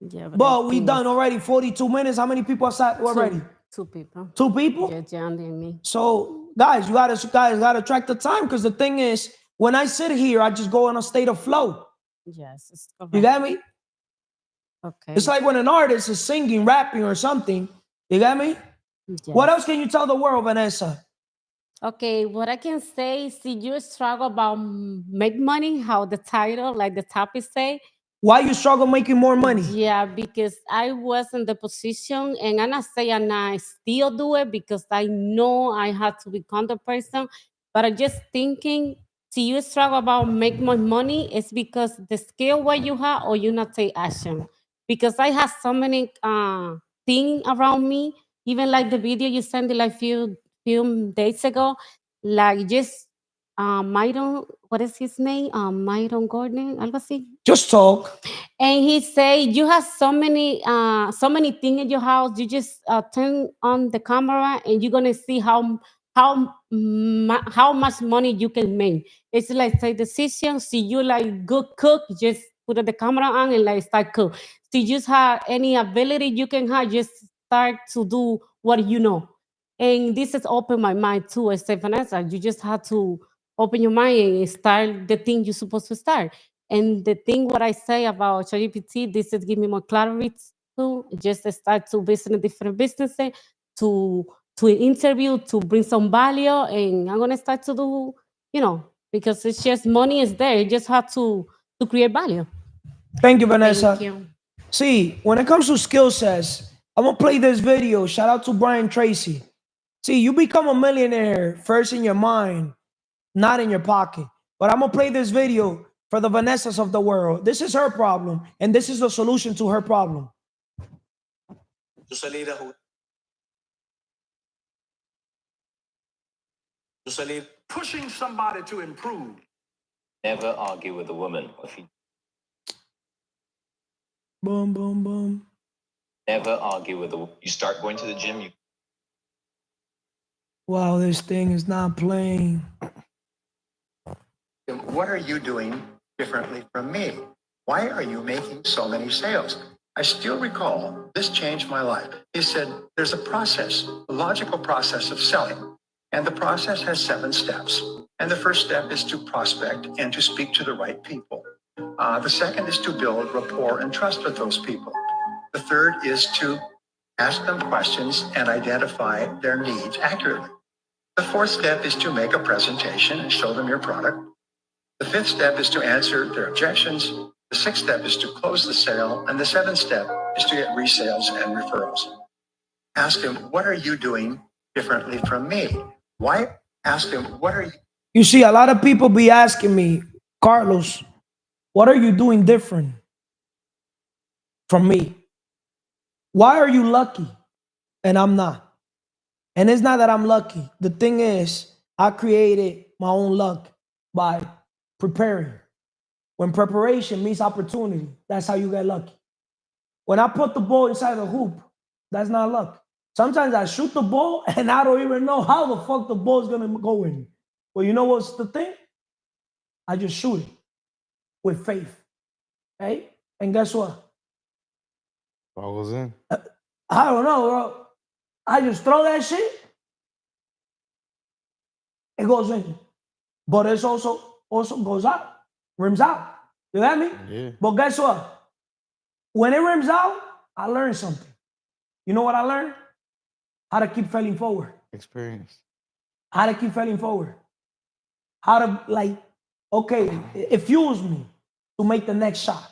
Yeah, but I we think done it's already 42 minutes. How many people are sat already? two people. 2 people? Yeah, John and me. So guys, you gotta track the time because the thing is, when I sit here, I just go in a state of flow. Yes, it's correct. You got me? Okay. It's like when an artist is singing, rapping, or something. You got me? Yes. What else can you tell the world, Vanessa? Okay, what I can say, see, you struggle about make money, how the title, like the topic say. Why you struggle making more money? Yeah, because I was in the position, and I'm not saying I still do it because I know I have to become the person, but I just thinking, see, you struggle about make more money, it's because the skill what you have or you not take action. Because I have so many things around me, even like the video you sent like few days ago, like just Myron, what is his name? Myron Gordon, algo así. Just talk. And he say you have so many things in your house. You just turn on the camera and you're gonna see how much money you can make. It's like say decision. See you like good cook, just put the camera on and like start cook. See you just have any ability you can have, just start to do what you know. And this has opened my mind too. As Vanessa, you just have to open your mind and start the thing you're supposed to start. And the thing what I say about ChatGPT, this is give me more clarity to just start to visit different businesses, to interview, to bring some value, and I'm gonna start to do, because it's just money is there. You just have to create value. Thank you, Vanessa. Thank you. See, when it comes to skill sets, I'm gonna play this video. Shout out to Brian Tracy. See, you become a millionaire first in your mind, not in your pocket. But I'm gonna play this video for the Vanessas of the world. This is her problem, and this is the solution to her problem. Pushing somebody to improve. Never argue with a woman. Boom, boom, boom. Never argue with a woman. You start going to the gym. Wow, this thing is not playing. What are you doing differently from me? Why are you making so many sales? I still recall this changed my life. He said, there's a process, a logical process of selling. And the process has 7 steps. And the first step is to prospect and to speak to the right people. The second is to build rapport and trust with those people. The third is to ask them questions and identify their needs accurately. The fourth step is to make a presentation and show them your product. The fifth step is to answer their objections. The sixth step is to close the sale. And the seventh step is to get resales and referrals. Ask them, what are you doing differently from me? Why? Ask them, what are you? You see, a lot of people be asking me, Carlos, what are you doing different from me? Why are you lucky and I'm not? And it's not that I'm lucky. The thing is, I created my own luck by preparing. When preparation meets opportunity, that's how you get lucky. When I put the ball inside the hoop, that's not luck. Sometimes I shoot the ball and I don't even know how the fuck the ball is going to go in. But you know what's the thing? I just shoot it with faith. Right? And guess what? Ball goes in. I don't know, bro. I just throw that shit. It goes in. But it's also goes out. Rims out. You got me? Yeah. But guess what? When it rims out, I learned something. You know what I learned? How to keep failing forward. Experience. How to keep failing forward. How to, okay, it fuels me to make the next shot.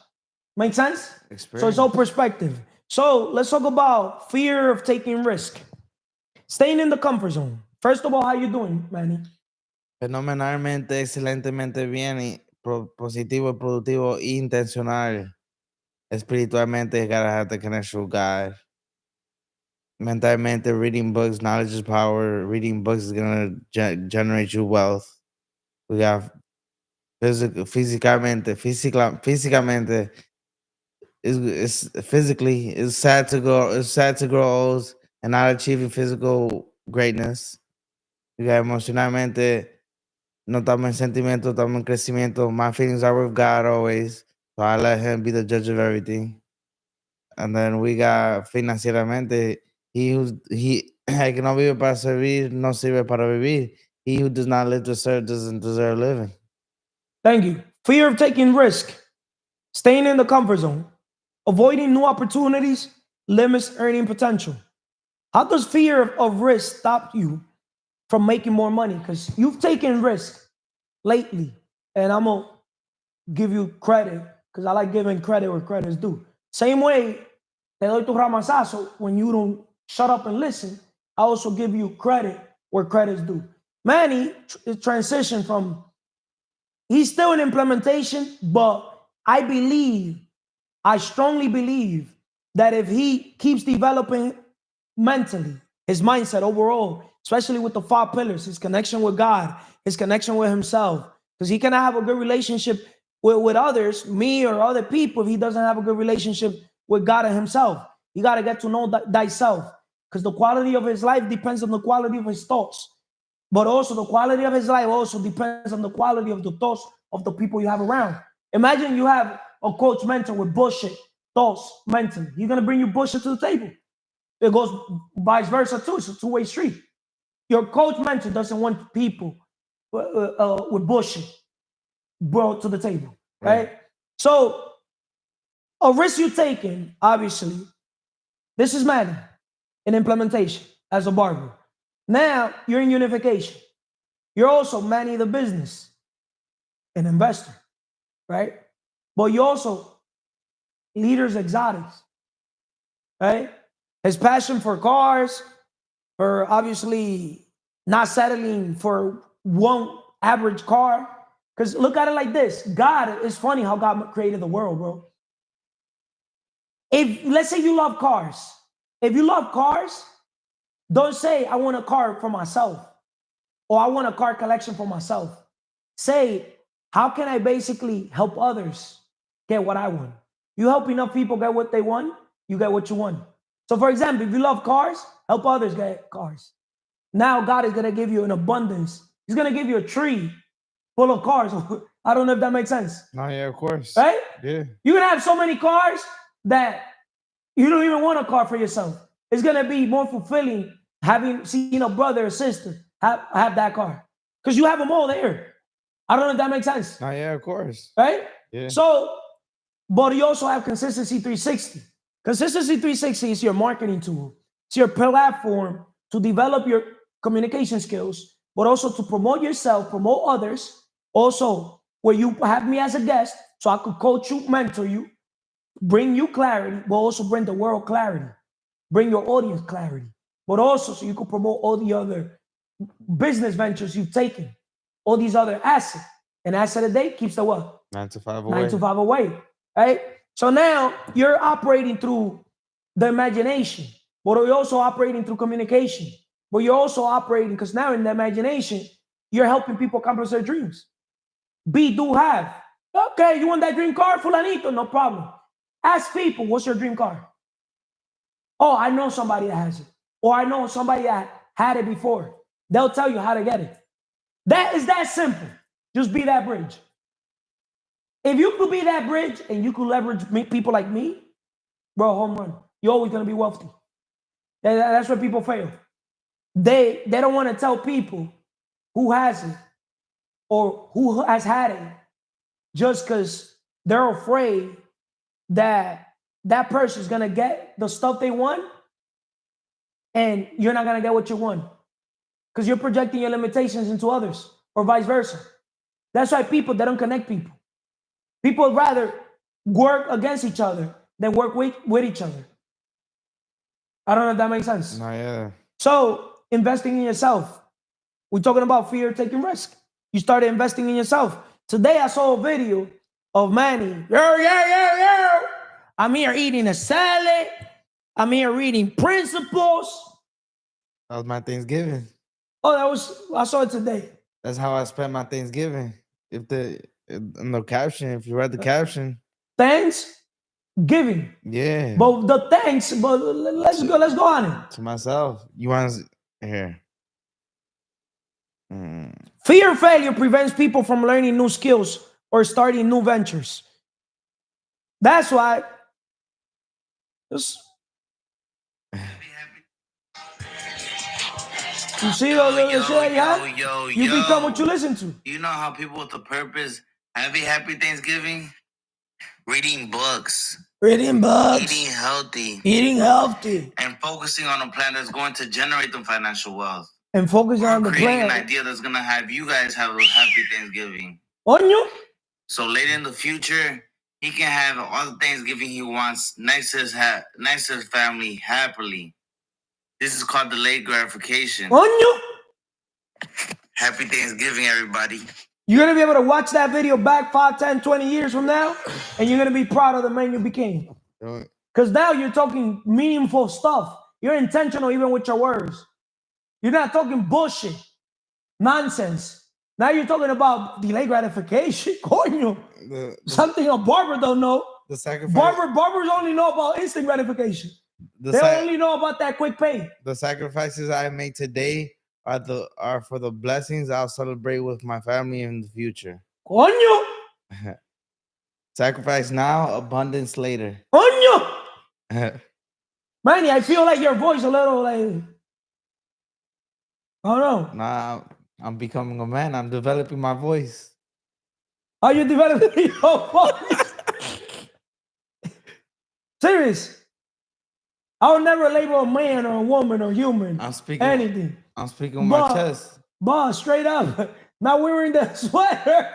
Make sense? Experience. So it's all perspective. So let's talk about fear of taking risk. Staying in the comfort zone. First of all, how you doing, Manny? Fenomenalmente, excelentemente bien y positivo, productivo, intencional. Espiritualmente, you gotta have the connection with God. Mentalmente, reading books, knowledge is power. Reading books is gonna generate you wealth. We got physicalmente, it's physically, it's sad to grow old and not achieving physical greatness. We got emocionalmente, no estamos en sentimiento, estamos en crecimiento. My feelings are with God always. So I let him be the judge of everything. And then we got financieramente, el que no vive para servir, no sirve para vivir. He who does not live to serve doesn't deserve living. Thank you. Fear of taking risk. Staying in the comfort zone. Avoiding new opportunities limits earning potential. How does fear of risk stop you from making more money? Because you've taken risk lately. And I'm going to give you credit because I like giving credit where credit is due. Same way, te doy tu ramazazo when you don't shut up and listen. I also give you credit where credit is due. Manny transitioned from, he's still in implementation, but I strongly believe that if he keeps developing mentally, his mindset overall, especially with the 5 pillars, his connection with God, his connection with himself, because he cannot have a good relationship with others, me or other people, if he doesn't have a good relationship with God and himself. You got to get to know thyself, because the quality of his life depends on the quality of his thoughts. But also the quality of his life also depends on the quality of the thoughts of the people you have around. Imagine you have a coach mentor with bullshit thoughts mentally. He's going to bring you bullshit to the table. It goes vice versa too. It's a two-way street. Your coach mentor doesn't want people with bullshit brought to the table, right? So a risk you're taking, obviously, this is Manny in implementation as a barber. Now you're in unification. You're also Manny the business, an investor, right? But you're also Leaders Exotics, right? His passion for cars, for obviously not settling for one average car. Because look at it like this. God, it's funny how God created the world, bro. If, let's say you love cars. If you love cars, don't say, I want a car for myself or I want a car collection for myself. Say, how can I basically help others get what I want? You help enough people get what they want, you get what you want. So for example, if you love cars, help others get cars. Now God is going to give you an abundance. He's going to give you a tree full of cars. I don't know if that makes sense. No, yeah, of course. Right? Yeah. You're going to have so many cars that you don't even want a car for yourself. It's going to be more fulfilling having seen a brother or sister have that car because you have them all there. I don't know if that makes sense, Oh yeah, of course. right? Yeah. So, but you also have Consistency 360. Consistency 360 is your marketing tool. It's your platform to develop your communication skills, but also to promote yourself, promote others. Also, where you have me as a guest, so I could coach you, mentor you, bring you clarity, but also bring the world clarity, bring your audience clarity, but also so you could promote all the other business ventures you've taken, all these other assets. An asset a day keeps the what? 9 to 5 away. 9 to 5 away, right? So now you're operating through the imagination, but you're also operating through communication. But you're also operating because now in the imagination, you're helping people accomplish their dreams. Be, do, have. Okay, you want that dream car, fulanito? No problem. Ask people, what's your dream car? Oh, I know somebody that has it. Or I know somebody that had it before. They'll tell you how to get it. That is that simple. Just be that bridge. If you could be that bridge and you could leverage people like me, bro, home run. You're always going to be wealthy. That's where people fail. They don't want to tell people who has it or who has had it just because they're afraid that that person is going to get the stuff they want and you're not going to get what you want because you're projecting your limitations into others or vice versa. That's why they don't connect people. People would rather work against each other than work with each other. I don't know if that makes sense. No, yeah. So, investing in yourself. We're talking about fear of taking risk. You started investing in yourself. Today, I saw a video of Manny. Yo. I'm here eating a salad. I'm here reading Principles. That was my Thanksgiving. Oh, I saw it today. That's how I spent my Thanksgiving. In the caption, if you read the caption. Thanksgiving. Yeah. But let's go on it. To myself. You want to here. Fear of failure prevents people from learning new skills or starting new ventures. That's why. You see those shit you have? You become what you listen to. You know how people with a purpose have a happy Thanksgiving? Reading books. Eating healthy. And focusing on a plan that's going to generate them financial wealth. And focusing on the creating plan. an idea that's going to have you guys have a happy Thanksgiving. On you? So later in the future, he can have all the Thanksgiving he wants next to his family happily. This is called delayed gratification. On you? Happy Thanksgiving, everybody. You're going to be able to watch that video back 5, 10, 20 years from now, and you're going to be proud of the man you became. Because now you're talking meaningful stuff. You're intentional even with your words. You're not talking bullshit, nonsense. Now you're talking about delayed gratification. Coño. Something a barber don't know. The sacrifice. Barbers only know about instant gratification. They only know about that quick pay. The sacrifices I make today are for the blessings I'll celebrate with my family in the future. Coño. Sacrifice now, abundance later. Coño. Manny, I feel like your voice a little like, I don't know. Nah, I'm becoming a man. I'm developing my voice. Are you developing your voice? Serious. I would never label a man or a woman or human. I'm speaking anything. I'm speaking on my chest. Boss, straight up. Not wearing the sweater.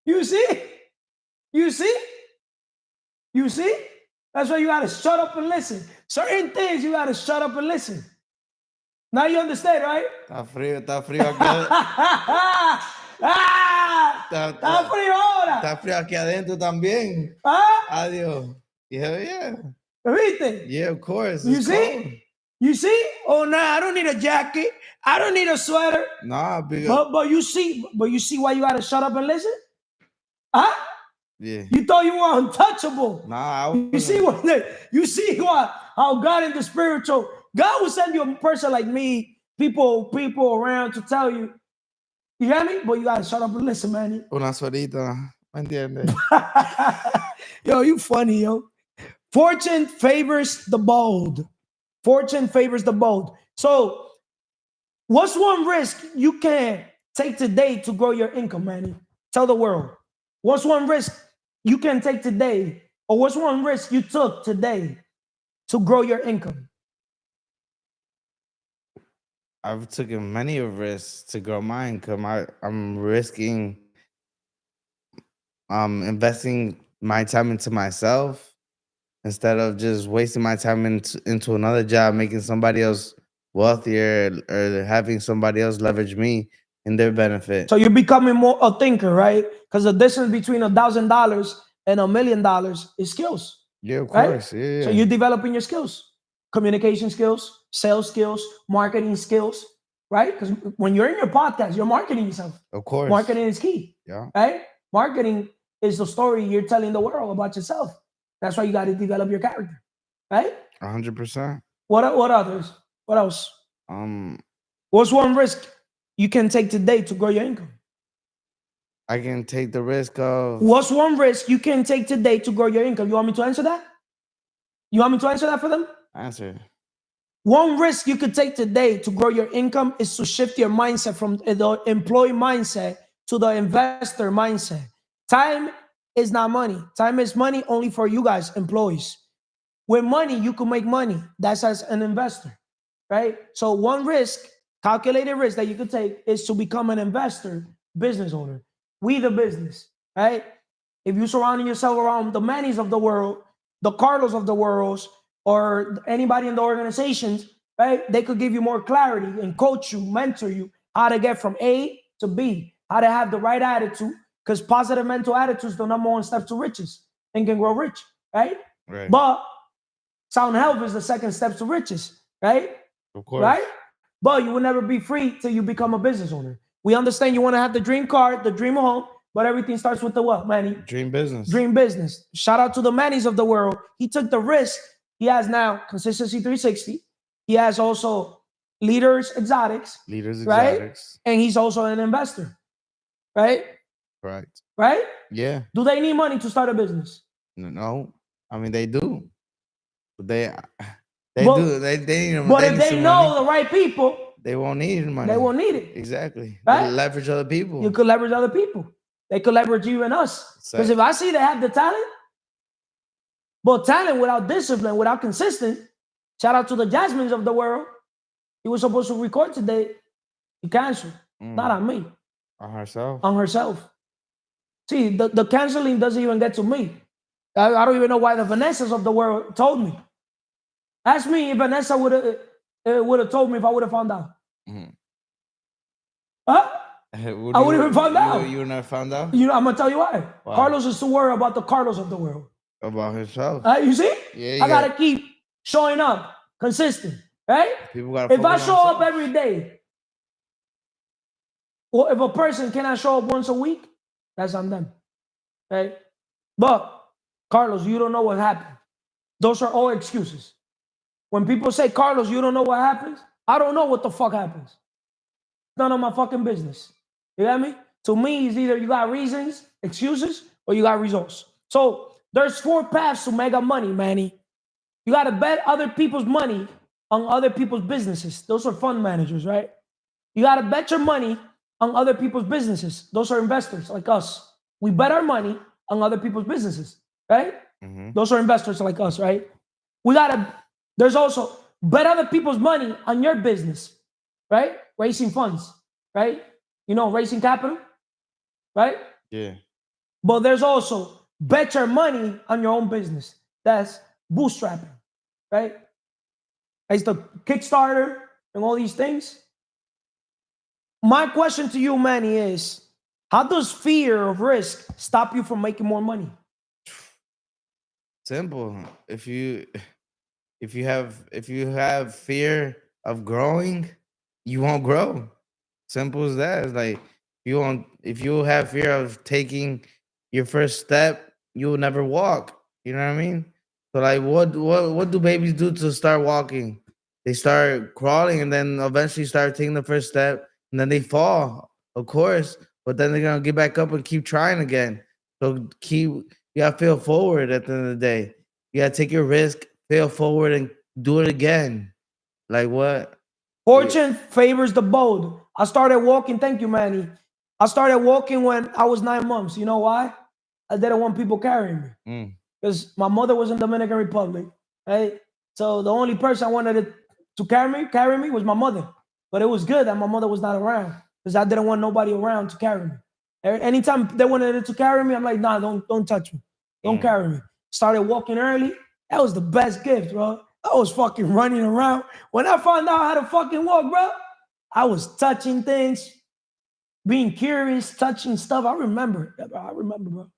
You see? You see? You see? That's why you gotta shut up and listen. Certain things you gotta shut up and listen. Now you understand, right? Está frío aquí. Está frío ahora. Está frío aquí adentro también. Adiós. Yeah. ¿Viste? Yeah, of course. You see? Cold. You see? Oh, nah, I don't need a jacket. I don't need a sweater. Nah, big but you see why you gotta shut up and listen? Huh? Yeah. You thought you were untouchable. Nah, you see how God in the spiritual, God will send you a person like me, people around to tell you. You hear me? But you gotta shut up and listen, man. Una suerita, ¿me entiendes? Yo, you funny, yo. Fortune favors the bold. Fortune favors the bold. So What's one risk you can take today to grow your income, Manny? Tell the world. What's one risk you can take today, or what's one risk you took today to grow your income? I've taken many of risks to grow my income. I'm risking investing my time into myself instead of just wasting my time into another job, making somebody else wealthier or having somebody else leverage me in their benefit. So you're becoming more a thinker, right? Because the difference between $1,000 and $1 million is skills. Yeah, of Right? course. Yeah. So you're developing your skills, communication skills, sales skills, marketing skills, right? Because when you're in your podcast, you're marketing yourself. Of course. Marketing is key. Yeah. Right? Marketing is the story you're telling the world about yourself. That's why you got to develop your character, right? 100%. What others? What else? What's one risk you can take today to grow your income? I can take the risk of. What's one risk you can take today to grow your income? You want me to answer that? You want me to answer that for them? Answer. One risk you could take today to grow your income is to shift your mindset from the employee mindset to the investor mindset. Time is not money. Time is money only for you guys, employees. With money, you can make money. That's as an investor, right? So one risk, calculated risk that you could take is to become an investor, business owner. We the business, right? If you're surrounding yourself around the Mannys of the world, the Carlos of the world, or anybody in the organizations, right? They could give you more clarity and coach you, mentor you, how to get from A to B, how to have the right attitude, because positive mental attitude is the number one step to riches and can grow rich, right? Right. But sound health is the second step to riches, right? Of course. Right? But you will never be free till you become a business owner. We understand you want to have the dream car, the dream home, but everything starts with the what, Manny? Dream business. Dream business. Shout out to the Mannys of the world. He took the risk. He has now Consistency 360. He has also Leaders Exotics. Leaders right? Exotics. And he's also an investor, right? Right. Right? Yeah. Do they need money to start a business? No. I mean, they do. But they But- do. They need. But they if need they some know money. the right people, They won't need money. they won't need it. Exactly. Right? They leverage other people. You could leverage other people. They could leverage you and us. Because if I see they have the talent, but talent without discipline, without consistent, shout out to the Jasmines of the world. He was supposed to record today. He canceled. Not on me, On herself. on herself. See, the canceling doesn't even get to me. I don't even know why the Vanessas of the world told me. Ask me if Vanessa would have told me if I would have found out. Mhm. Huh? I wouldn't even found out. You never found out You know, I'm gonna tell you why. Why? Carlos is too worried about the Carlos of the world. about himself. You see? Yeah, I gotta keep showing up, consistent, right? People gotta. If I focus show on up themselves. every day, or if a person cannot show up once a week, that's on them, right? But Carlos, you don't know what happened. Those are all excuses. When people say, Carlos, you don't know what happens, I don't know what the fuck happens. None of my fucking business. You got me? To me, it's either you got reasons, excuses, or you got results. So there's 4 paths to mega money, Manny. You got to bet other people's money on other people's businesses. Those are fund managers, right? You got to bet your money on other people's businesses. Those are investors like us. We bet our money on other people's businesses, right? Mhm. Those are investors like us, right? There's also bet other people's money on your business, right? Raising funds, right? You know, raising capital, right? Yeah. But there's also bet your money on your own business. That's bootstrapping, right? It's the Kickstarter and all these things. My question to you, Manny, is how does fear of risk stop you from making more money? Simple. If you have fear of growing, you won't grow. Simple as that. It's like if you have fear of taking your first step, you will never walk. You know what I mean? So like what do babies do to start walking? They start crawling and then eventually start taking the first step and then they fall, of course, but then they're gonna get back up and keep trying again. So you gotta fail forward at the end of the day. You gotta take your risk, fail forward, and do it again. Like what? Fortune favors the bold. I started walking. Thank you, Manny. I started walking when I was 9 months. You know why? I didn't want people carrying me because my mother was in Dominican Republic, right? So the only person I wanted to carry me was my mother. But it was good that my mother was not around because I didn't want nobody around to carry me. Anytime they wanted to carry me, I'm like, nah, don't touch me. Don't carry me. Started walking early. That was the best gift, bro. I was fucking running around. When I found out how to fucking walk, bro, I was touching things, being curious, touching stuff. I remember, bro.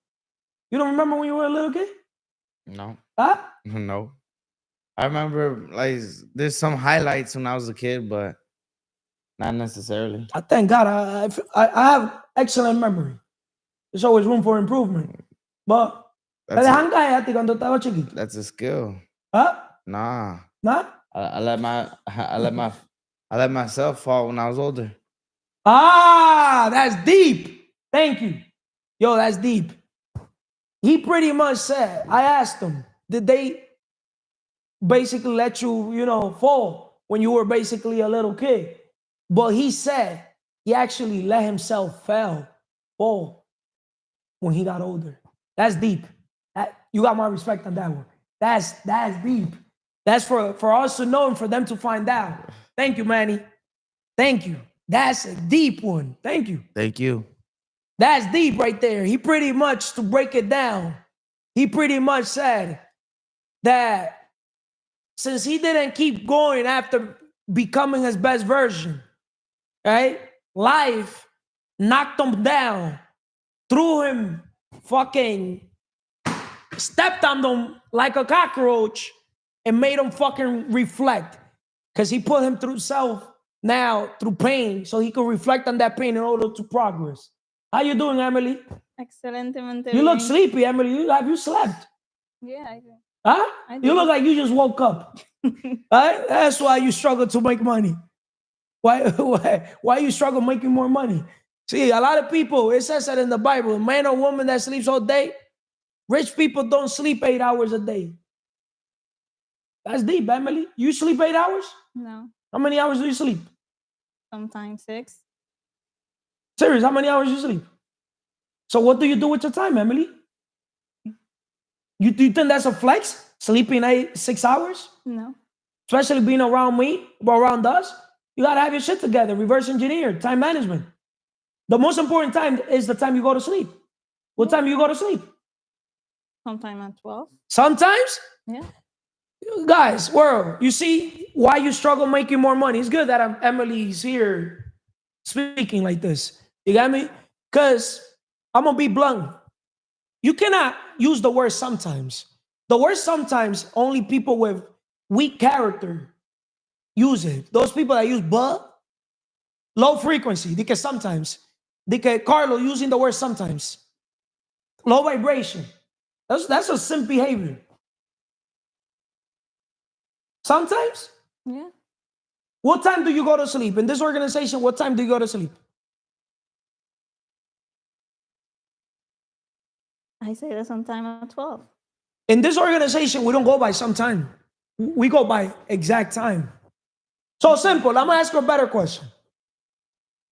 You don't remember when you were a little kid? No. Huh? No. I remember like there's some highlights when I was a kid, but not necessarily. I thank God. I have excellent memory. There's always room for improvement. But That's cuando estaba chiquito. That's a skill. Huh? Nah. Nah? I let myself fall when I was older. Ah, that's deep. Thank you. Yo, that's deep. He pretty much said, I asked him, did they basically let you, fall when you were basically a little kid? But he said he actually let himself fall when he got older. That's deep. You got my respect on that one. That's deep. That's for us to know and for them to find out. Thank you, Manny. Thank you. That's a deep one. Thank you. Thank you. That's deep right there. He pretty much, to break it down, he pretty much said that since he didn't keep going after becoming his best version, right? Life knocked him down, threw him fucking, stepped on them like a cockroach and made him fucking reflect. Because he put him through through pain, so he could reflect on that pain in order to progress. How you doing, Emily? Excelentemente You look bien. sleepy, Emily. Have you slept? Yeah, I do. Huh? I You do. look like you just woke up. Right? That's why you struggle to make money. Why you struggle making more money? See, a lot of people, it says that in the Bible, a man or woman that sleeps all day, rich people don't sleep 8 hours a day. That's deep, Emily. You sleep 8 hours? No, How many hours do you sleep? sometimes 6. Serious, how many hours you sleep? So what do you do with your time, Emily? You think that's a flex? Sleeping 6 hours? No, Especially being around me, around us? You gotta have your shit together, reverse engineer, time management. The most important time is the time you go to sleep. What time you go to sleep? sometime at 12. Sometimes? Yeah. Guys, world, you see why you struggle making more money. It's good that Emily's here speaking like this. You got me? Because I'm going to be blunt. You cannot use the word sometimes. The word sometimes, only people with weak character use it. Those people that use low frequency, because sometimes. Carlo using the word sometimes. Low vibration. That's a simp behavior. Sometimes? Yeah. What time do you go to sleep? In this organization, what time do you go to sleep? I say that sometime at 12. In this organization, we don't go by some time. We go by exact time. So simple. I'm going to ask her a better question.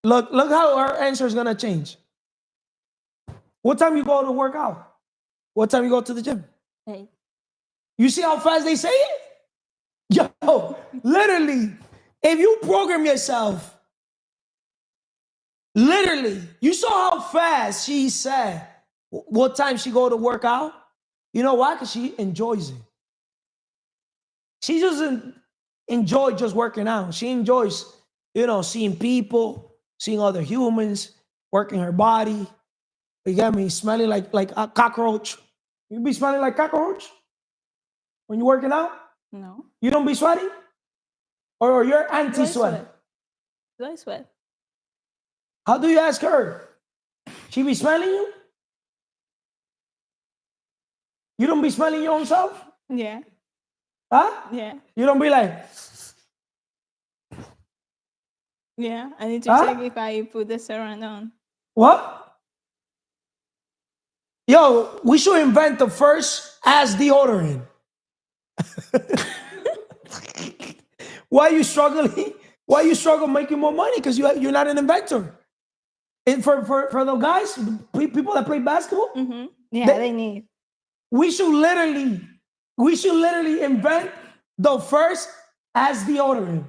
Look how her answer is going to change. What time you go to work out? What time you go to the gym? 8. You see how fast they say it? Yo, literally, if you program yourself, literally, you saw how fast she said what time she go to work out? You know why? Because she enjoys it. She doesn't enjoy just working out. She enjoys, seeing people, seeing other humans, working her body. You get me? Smelling like a cockroach. You be smelling like cockroach when you're working out? No. You don't be sweating? Or you're anti-sweat? Do I sweat? How do you ask her? She be smelling you? You don't be smelling your own self? Yeah. Huh? Yeah. You don't be like... Yeah. I need to check if I put the serum on. What? Yo, we should invent the first ass deodorant. Why are you struggling Why you struggle making more money? Because you're not an inventor. And for the guys, people that play basketball, Yeah, they need. we should literally invent the first as deodorant.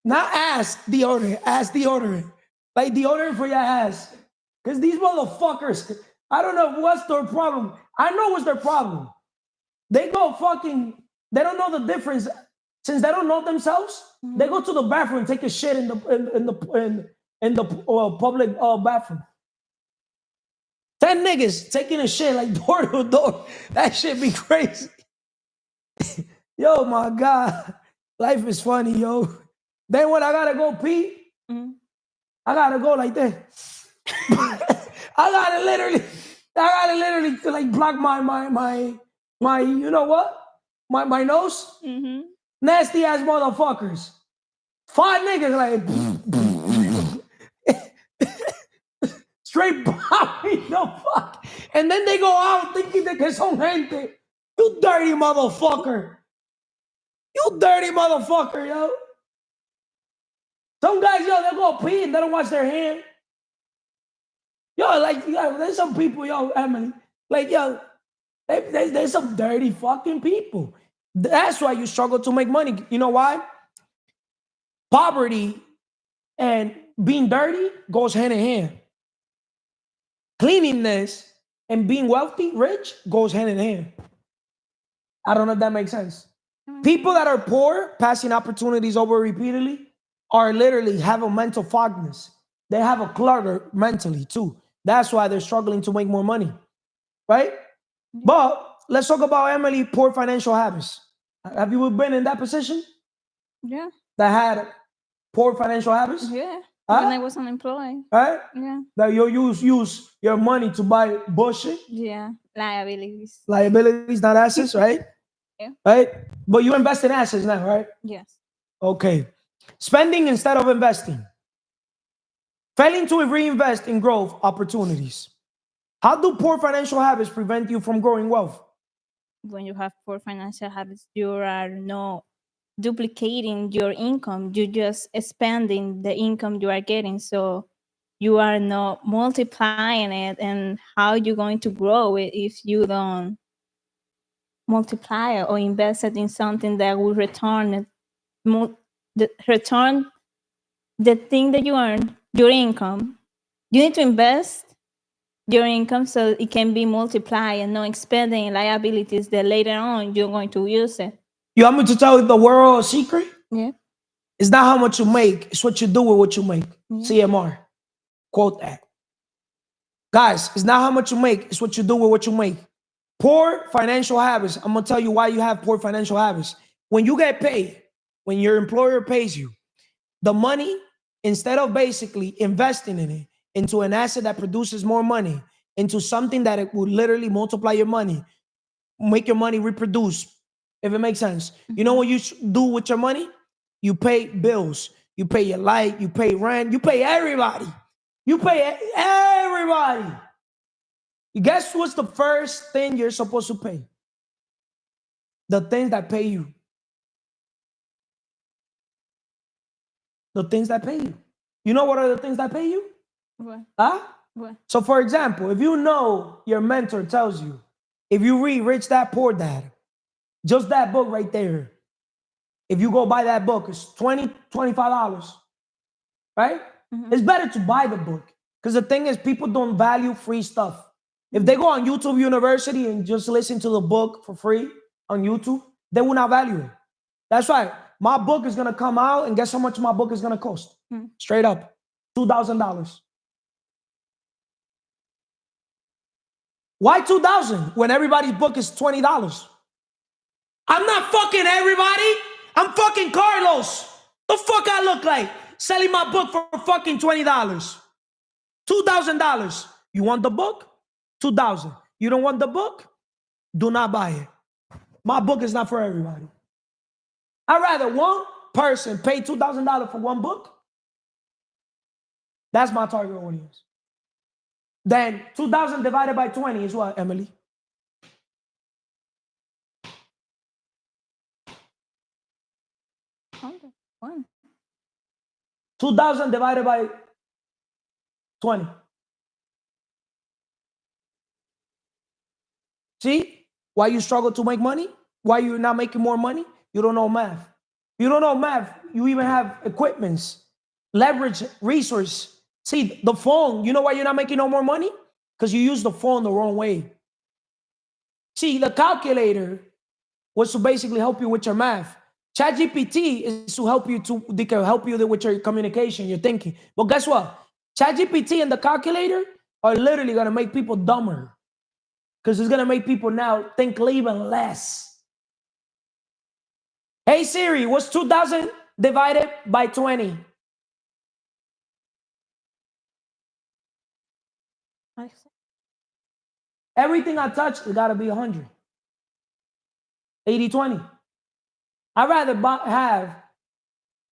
Not ass deodorant, as deodorant. Like deodorant for your ass. Because these motherfuckers, I don't know what's their problem. I know what's their problem. They go they don't know the difference. Since they don't know themselves, they go to the bathroom and take a shit in the public bathroom. 10 niggas taking a shit like door to door. That shit be crazy. Yo, my God. Life is funny, yo. Then when I gotta go pee, I gotta go like that. I gotta literally like block my you know what? My nose. Nasty ass motherfuckers. 5 niggas like straight popping the fuck. And then they go out thinking that que son gente. You dirty motherfucker. You dirty motherfucker, yo. Some guys, yo, they go pee and they don't wash their hand. Yo, like, yo, there's some people, yo, Emily, like, yo, there's some dirty fucking people. That's why you struggle to make money. You know why? Poverty and being dirty goes hand in hand. Cleanliness and being wealthy, rich, goes hand in hand. I don't know if that makes sense. People that are poor, passing opportunities over repeatedly, are literally have a mental fogness. They have a clutter mentally too. That's why they're struggling to make more money, right? But let's talk about Emily, poor financial habits. Have you been in that position? Yeah. That had poor financial habits? Yeah. Huh? When I was unemployed. Right? Yeah. That you use your money to buy bullshit? Yeah. Liabilities. Liabilities, not assets, right? Yeah. Right? But you invest in assets now, right? Yes. Okay. Spending instead of investing. Failing to reinvest in growth opportunities. How do poor financial habits prevent you from growing wealth? When you have poor financial habits, you are not duplicating your income. You're just expanding the income you are getting. So you are not multiplying it. And how you're going to grow it if you don't multiply it or invest it in something that will return it, return the thing that you earn, your income. You need to invest your income so it can be multiplied and not expanding liabilities that later on you're going to use it. You want me to tell you the world secret? Yeah. It's not how much you make, it's what you do with what you make. CMR. Quote that. Guys, it's not how much you make, it's what you do with what you make. Poor financial habits. I'm going to tell you why you have poor financial habits. When you get paid, when your employer pays you, the money, instead of basically investing in it, into an asset that produces more money, into something that it will literally multiply your money, make your money reproduce, if it makes sense. You know what you do with your money? You pay bills. You pay your light. You pay rent. You pay everybody. You pay everybody. You guess what's the first thing you're supposed to pay? The things that pay you. The things that pay you. You know what are the things that pay you? What? Huh? What? So for example, if you know your mentor tells you, if you read Rich Dad Poor Dad, just that book right there, if you go buy that book, it's $20, $25, right? It's better to buy the book because the thing is people don't value free stuff. If they go on YouTube University and just listen to the book for free on YouTube, they will not value it. That's right. My book is going to come out and guess how much my book is going to cost? Straight up, $2,000. Why $2,000 when everybody's book is $20? I'm not fucking everybody. I'm fucking Carlos. The fuck I look like selling my book for fucking $20. $2,000. You want the book? $2,000. You don't want the book? Do not buy it. My book is not for everybody. I'd rather one person pay $2,000 for one book. That's my target audience. Then 2,000 divided by 20 is what, Emily? One. 2,000 divided by 20. See why you struggle to make money? Why you're not making more money? You don't know math. You don't know math. You even have equipments, leverage, resource. See, the phone, you know why you're not making no more money? Because you use the phone the wrong way. See, the calculator was to basically help you with your math. ChatGPT is to help you they can help you with your communication, your thinking. But guess what? ChatGPT and the calculator are literally gonna make people dumber. Because it's gonna make people now think even less. Hey Siri, what's 2,000 divided by 20? Everything I touch, it gotta be 100. 80-20. I'd rather have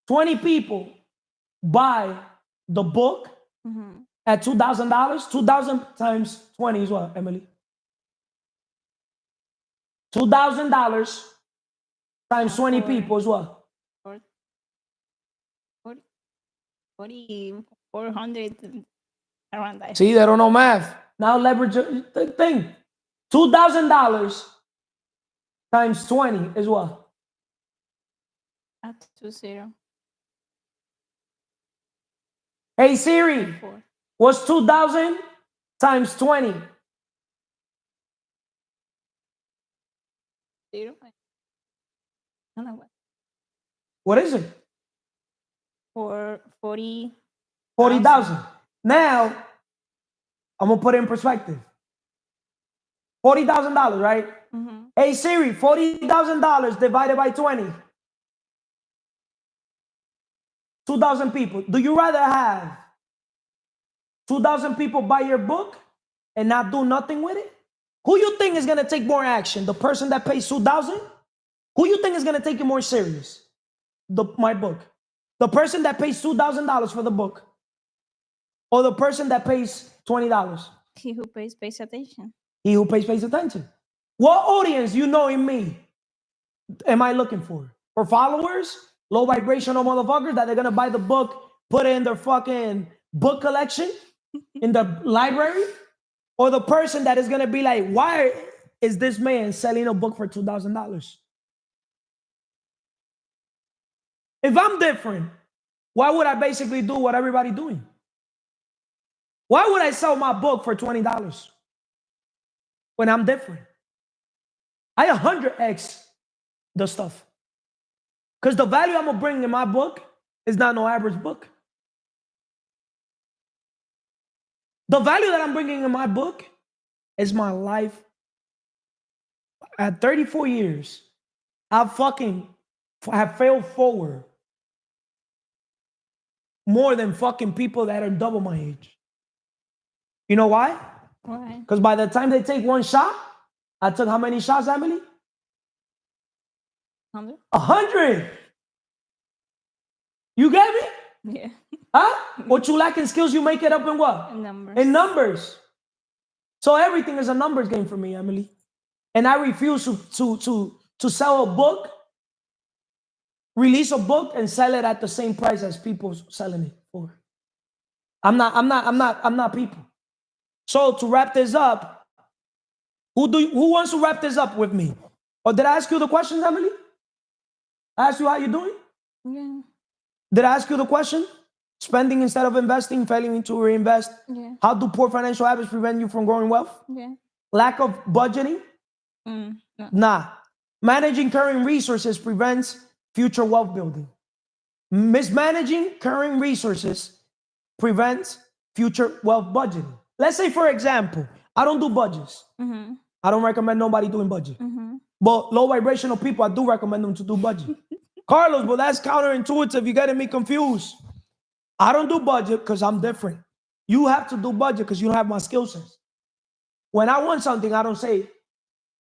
20 people buy the book at $2,000. 2,000 times 20 is what, Emily? $2,000 times 20 people is what? 400 around that. See, they don't know math. Now leverage the thing. $2,000 times 20 is what? At 20. Hey Siri, what's 2,000 times 20? 0. I don't know What is it? for 40. 40,000. Now, I'm gonna put it in perspective. $40,000, right? Hey Siri, $40,000 divided by 20. 2,000 people. Do you rather have 2,000 people buy your book and not do nothing with it? Who you think is gonna take more action? The person that pays 2,000? Who you think is gonna take it more serious? My book. The person that pays $2,000 for the book, or the person that pays $20? He who pays attention. He who pays attention. What audience you know in me am I looking for? For followers? Low vibrational motherfuckers that they're gonna buy the book, put it in their fucking book collection in the library? Or the person that is gonna be like, why is this man selling a book for $2,000? If I'm different, why would I basically do what everybody doing? Why would I sell my book for $20 when I'm different? I 100x the stuff. Because the value I'm gonna bring in my book is not no average book. The value that I'm bringing in my book is my life. At 34 years, I have failed forward more than fucking people that are double my age. You know why? Why? Because by the time they take one shot, I took how many shots, Emily? 100? 100. You get me? Yeah. Huh? What you lack in skills, you make it up in what? Numbers. In numbers. So everything is a numbers game for me, Emily. And I refuse to sell a book, release a book, and sell it at the same price as people selling it for. I'm not people. So to wrap this up, who wants to wrap this up with me? Or did I ask you the questions, Emily? I asked you how you doing? Yeah. Did I ask you the question? Spending instead of investing, failing to reinvest. Yeah. How do poor financial habits prevent you from growing wealth? Yeah. Lack of budgeting? No. Nah. Managing current resources prevents future wealth building. Mismanaging current resources prevents future wealth budgeting. Let's say, for example, I don't do budgets. I don't recommend nobody doing budget. But low vibrational people, I do recommend them to do budget. Carlos, but that's counterintuitive. You're getting me confused. I don't do budget because I'm different. You have to do budget because you don't have my skill sets. When I want something, I don't say,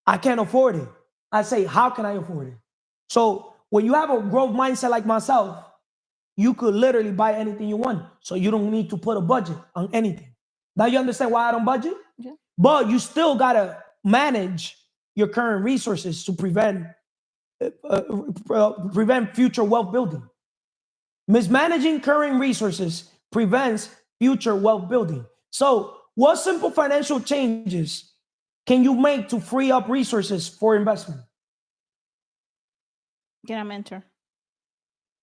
I can't afford it. I say, how can I afford it? So when you have a growth mindset like myself, you could literally buy anything you want. So you don't need to put a budget on anything. Now you understand why I don't budget? Yeah. But you still got to manage your current resources to prevent future wealth building. Mismanaging current resources prevents future wealth building. So, what simple financial changes can you make to free up resources for investment? Get a mentor.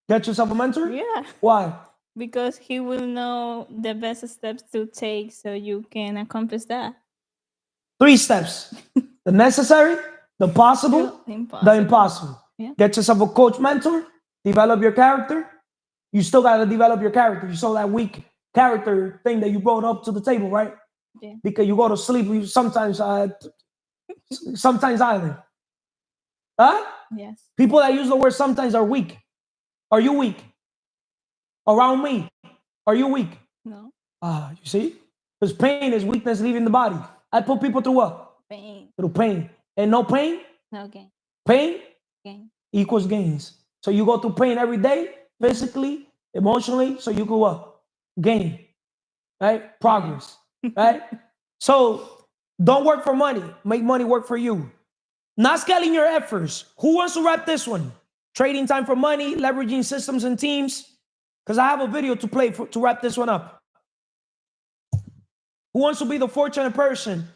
Get yourself a mentor? Yeah. Why? Because he will know the best steps to take so you can accomplish that. 3 steps. The necessary, the possible, the impossible. Yeah. Get yourself a coach mentor, develop your character. You still got to develop your character. You saw that weak character thing that you brought up to the table, right? Yeah. Because you go to sleep, you sometimes island. Huh? Yes. People that use the word sometimes are weak. Are you weak? Around me, are you weak? No. You see? Because pain is weakness leaving the body. I put people through what? Pain. Through pain. And no pain? No gain. Pain Gain. equals gains. So you go through pain every day, physically, emotionally, so you go what? Gain. Right? Progress. Right? So don't work for money. Make money work for you. Not scaling your efforts. Who wants to wrap this one? Trading time for money, leveraging systems and teams. Because I have a video to play to wrap this one up. Who wants to be the fortunate person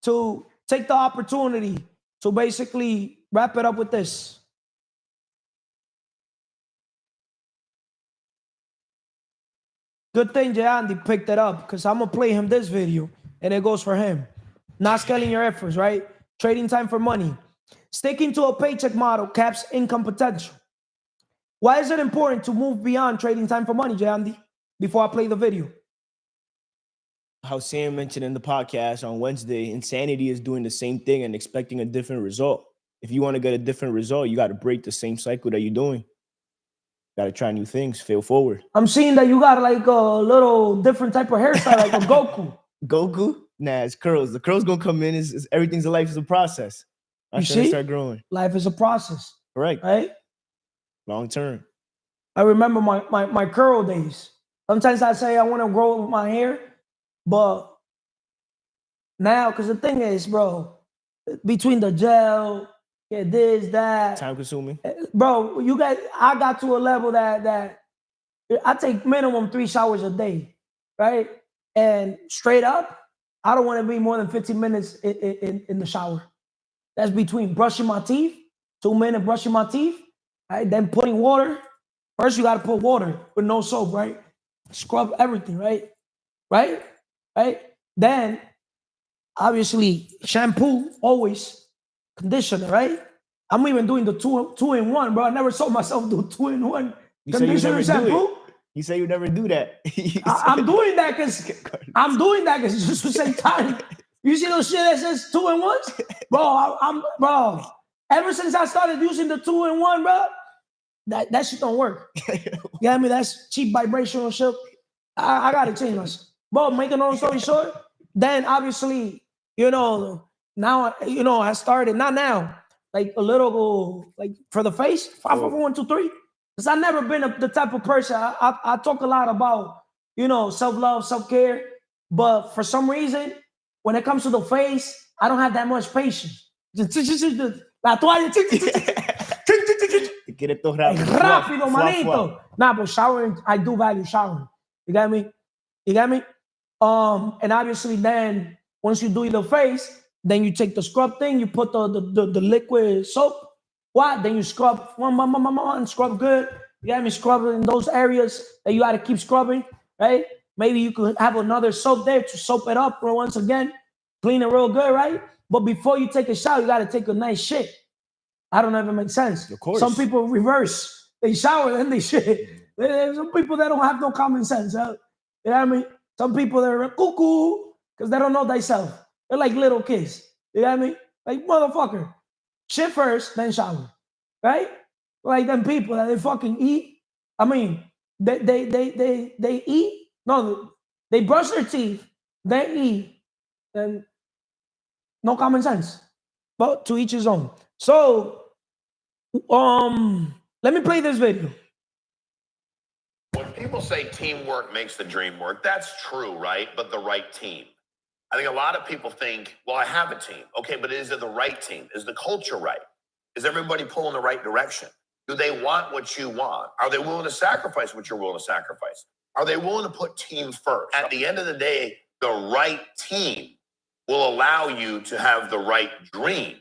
to take the opportunity to basically wrap it up with this? Good thing Andy picked it up because I'm going to play him this video and it goes for him. Not scaling your efforts, right? Trading time for money. Sticking to a paycheck model caps income potential. Why is it important to move beyond trading time for money, Andy? Before I play the video. How Sam mentioned in the podcast on Wednesday, insanity is doing the same thing and expecting a different result. If you want to get a different result, you got to break the same cycle that you're doing. Got to try new things, fail forward. I'm seeing that you got like a little different type of hairstyle, like a Goku. Goku? Nah, it's curls. The curls gonna come in. Everything's a life is a process. I should start growing. Life is a process. Correct. Right? Long term. I remember my curl days. Sometimes I say I want to grow my hair, but now, because the thing is, bro, between the gel, this, that. Time consuming. Bro, I got to a level that I take minimum 3 showers a day, right? And straight up, I don't want to be more than 15 minutes in the shower. That's between brushing my teeth, 2 minutes brushing my teeth, right? Then putting water. First, you got to put water with no soap, right? Scrub everything, right? Right? Then, obviously, shampoo, always. Conditioner, right? I'm even doing the two in one, bro. I never saw myself do 2-in-1 conditioner shampoo. You say you never do that. I'm doing that because just the same time. You see those shit that says 2-in-1s? Bro, ever since I started using the 2-in-1, bro, that shit don't work. You know what I mean? That's cheap vibrational shit. I gotta change myself. But making a long story short, then obviously, now, I started, not now, like a little, like for the face, 5, 4, 1, 2, 3. Because I've never been the type of person, I talk a lot about, self-love, self-care. But for some reason, when it comes to the face, I don't have that much patience. La toalla, rápido, manito. Nah, but showering, I do value showering. You got me? And obviously then, once you do the face, then you take the scrub thing, you put the liquid soap. Then you scrub, scrub good. You got me? Scrub in those areas that you got to keep scrubbing, right? Maybe you could have another soap there to soap it up once again, clean it real good, right? But before you take a shower, you got to take a nice shit. I don't know if it makes sense. Of course. Some people reverse. They shower, then they shit. There's some people that don't have no common sense. You know what I mean? Some people, they're cuckoo because they don't know themselves. They're like little kids. You know what I mean? Like, motherfucker. Shit first, then shower. Right? Like them people that they fucking eat. I mean, they eat. No, they brush their teeth, they eat, and no common sense. But to each his own. So, let me play this video. When people say teamwork makes the dream work, that's true, right? But the right team. I think a lot of people think, well, I have a team. Okay, but is it the right team? Is the culture right? Is everybody pulling the right direction? Do they want what you want? Are they willing to sacrifice what you're willing to sacrifice? Are they willing to put team first? At the end of the day, the right team will allow you to have the right dream.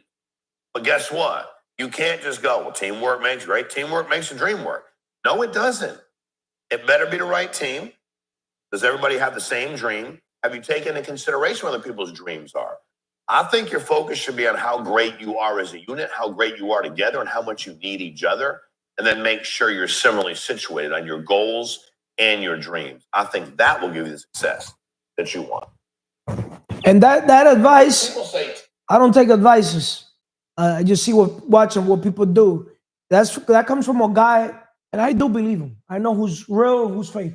But guess what? You can't just go, well, teamwork makes great. Teamwork makes the dream work. No, it doesn't. It better be the right team. Does everybody have the same dream? Have you taken into consideration what other people's dreams are? I think your focus should be on how great you are as a unit, how great you are together, and how much you need each other. And then make sure you're similarly situated on your goals and your dreams. I think that will give you the success that you want. And that advice, People say, I don't take advices. I just see watching what people do. That comes from a guy, and I do believe him. I know who's real, who's fake.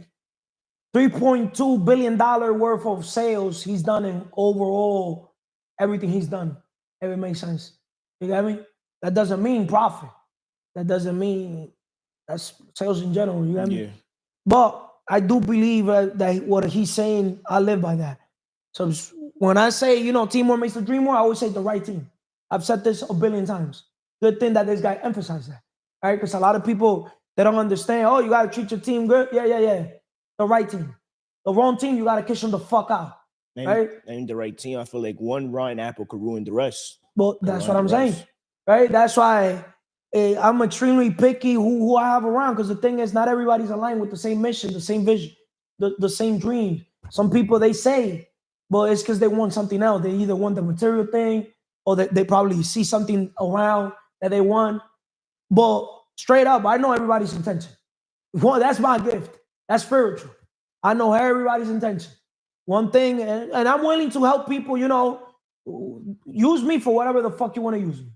$3.2 billion worth of sales he's done in overall everything he's done. If it makes sense. You get me? That doesn't mean profit. That doesn't mean that's sales in general. You get me? Yeah. But I do believe that what he's saying, I live by that. So when I say, teamwork makes the dream work, I always say the right team. I've said this a billion times. Good thing that this guy emphasized that, right? Because a lot of people, they don't understand, you got to treat your team good. Yeah. The right team. The wrong team, you got to kiss them the fuck out, right? And the right team, I feel like one rotten apple could ruin the rest. But that's what I'm saying, right? That's why I'm extremely picky who I have around, because the thing is, not everybody's aligned with the same mission, the same vision, the same dream. Some people, they say, but it's because they want something else. They either want the material thing, or they probably see something around that they want. But straight up, I know everybody's intention. Well, that's my gift. That's spiritual. I know everybody's intention. One thing, and I'm willing to help people, use me for whatever the fuck you want to use me.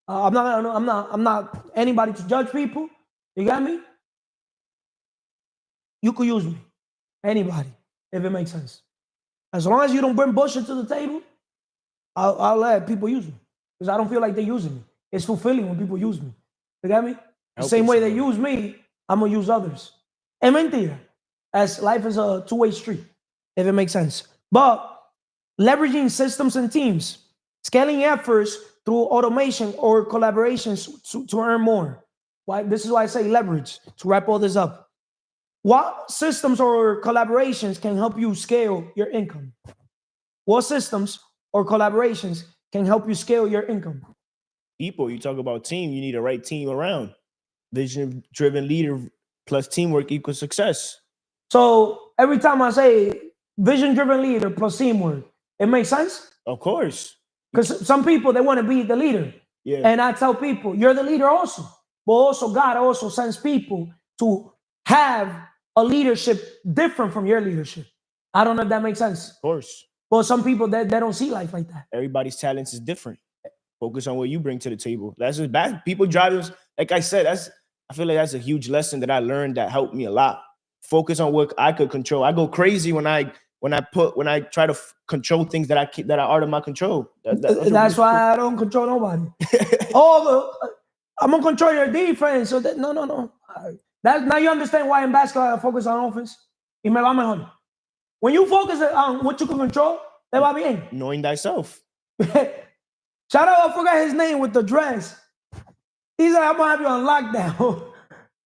I'm not anybody to judge people. You got me? You could use me. Anybody, if it makes sense. As long as you don't bring bullshit to the table, I'll let people use me. Because I don't feel like they're using me. It's fulfilling when people use me. You got me? The same way they use me, I'm going to use others. Es mentira. As life is a two-way street, if it makes sense. But leveraging systems and teams, scaling efforts through automation or collaborations to earn more. Why? This is why I say leverage, to wrap all this up. What systems or collaborations can help you scale your income? What systems or collaborations can help you scale your income? People, you talk about team, you need a right team around. Vision-driven leader plus teamwork equals success. So every time I say vision-driven leader plus teamwork, it makes sense? Of course. Because some people, they want to be the leader. Yeah. And I tell people, you're the leader also. But also God also sends people to have a leadership different from your leadership. I don't know if that makes sense. Of course. But some people, they don't see life like that. Everybody's talents is different. Focus on what you bring to the table. That's just bad. People driving, like I said, I feel like that's a huge lesson that I learned that helped me a lot. Focus on what I could control. I go crazy when I try to control things that are out of my control. That's why I don't control nobody. I'm gonna control your defense. So that, no. Now you understand why in basketball I focus on offense. Y me va mejor. When you focus on what you can control, te va bien. Knowing thyself. Shout out, I forgot his name with the dress. He said, I'm gonna have you on lockdown.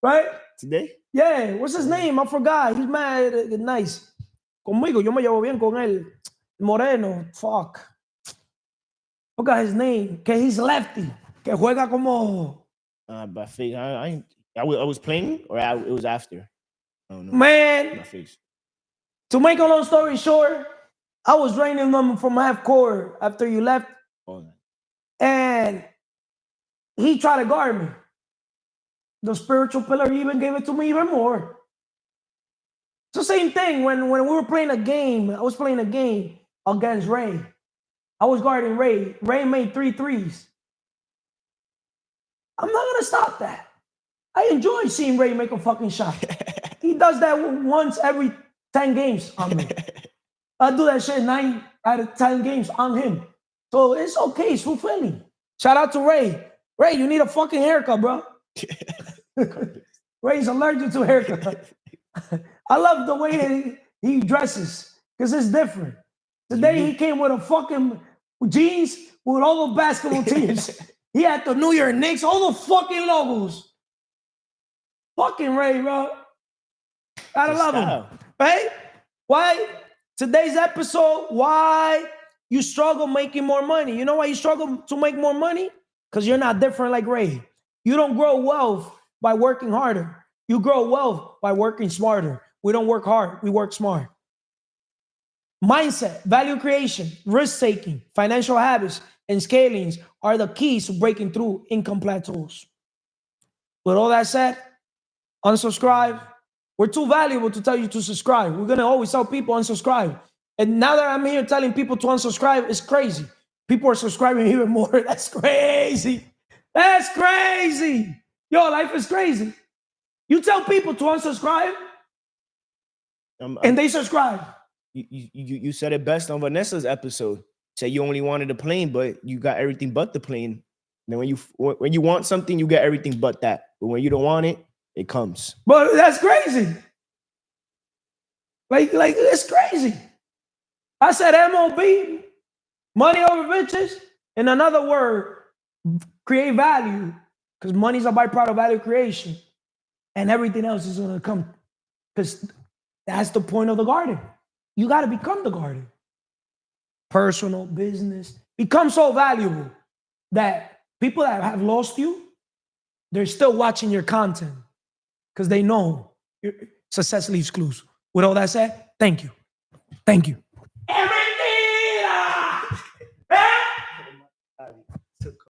Right? Today? Yeah, what's his name? I forgot. He's mad, nice. Conmigo, yo me llevo bien con él. Moreno, fuck. Forgot his name. Que he's lefty. Que juega como... By face. I was playing, or it was after? I don't know. Man, My face. To make a long story short, I was draining them from half court after you left. Oh. And he tried to guard me. The spiritual pillar even gave it to me even more. It's the same thing when we were playing a game. I was playing a game against Ray. I was guarding Ray. Ray made 3 threes. I'm not going to stop that. I enjoy seeing Ray make a fucking shot. He does that once every 10 games on me. I do that shit 9 out of 10 games on him. So it's okay. It's fulfilling. Shout out to Ray. Ray, you need a fucking haircut, bro. Ray's allergic to haircut. I love the way he dresses because it's different. Today he came with a fucking jeans with all the basketball teams. He had the New York Knicks, all the fucking logos. Fucking Ray, bro. Gotta love him. Right? Why? Today's episode, why you struggle making more money. You know why you struggle to make more money? Because you're not different like Ray. You don't grow wealth by working harder. You grow wealth by working smarter. We don't work hard, we work smart. Mindset, value creation, risk-taking, financial habits, and scalings are the keys to breaking through income plateaus. With all that said, unsubscribe. We're too valuable to tell you to subscribe. We're going to always tell people unsubscribe. And now that I'm here telling people to unsubscribe, it's crazy. People are subscribing even more. That's crazy. That's crazy. Yo, life is crazy. You tell people to unsubscribe, and they subscribe. You said it best on Vanessa's episode. Say you only wanted a plane, but you got everything but the plane. And then when you want something, you get everything but that. But when you don't want it, it comes. But that's crazy. Like it's crazy. I said MOB, money over riches. In another word, create value, because money is a byproduct of value creation, and everything else is going to come, because that's the point of the garden. You got to become the garden. Personal, business, become so valuable that people that have lost you, they're still watching your content because they know success leaves clues. With all that said, thank you. Thank you. Every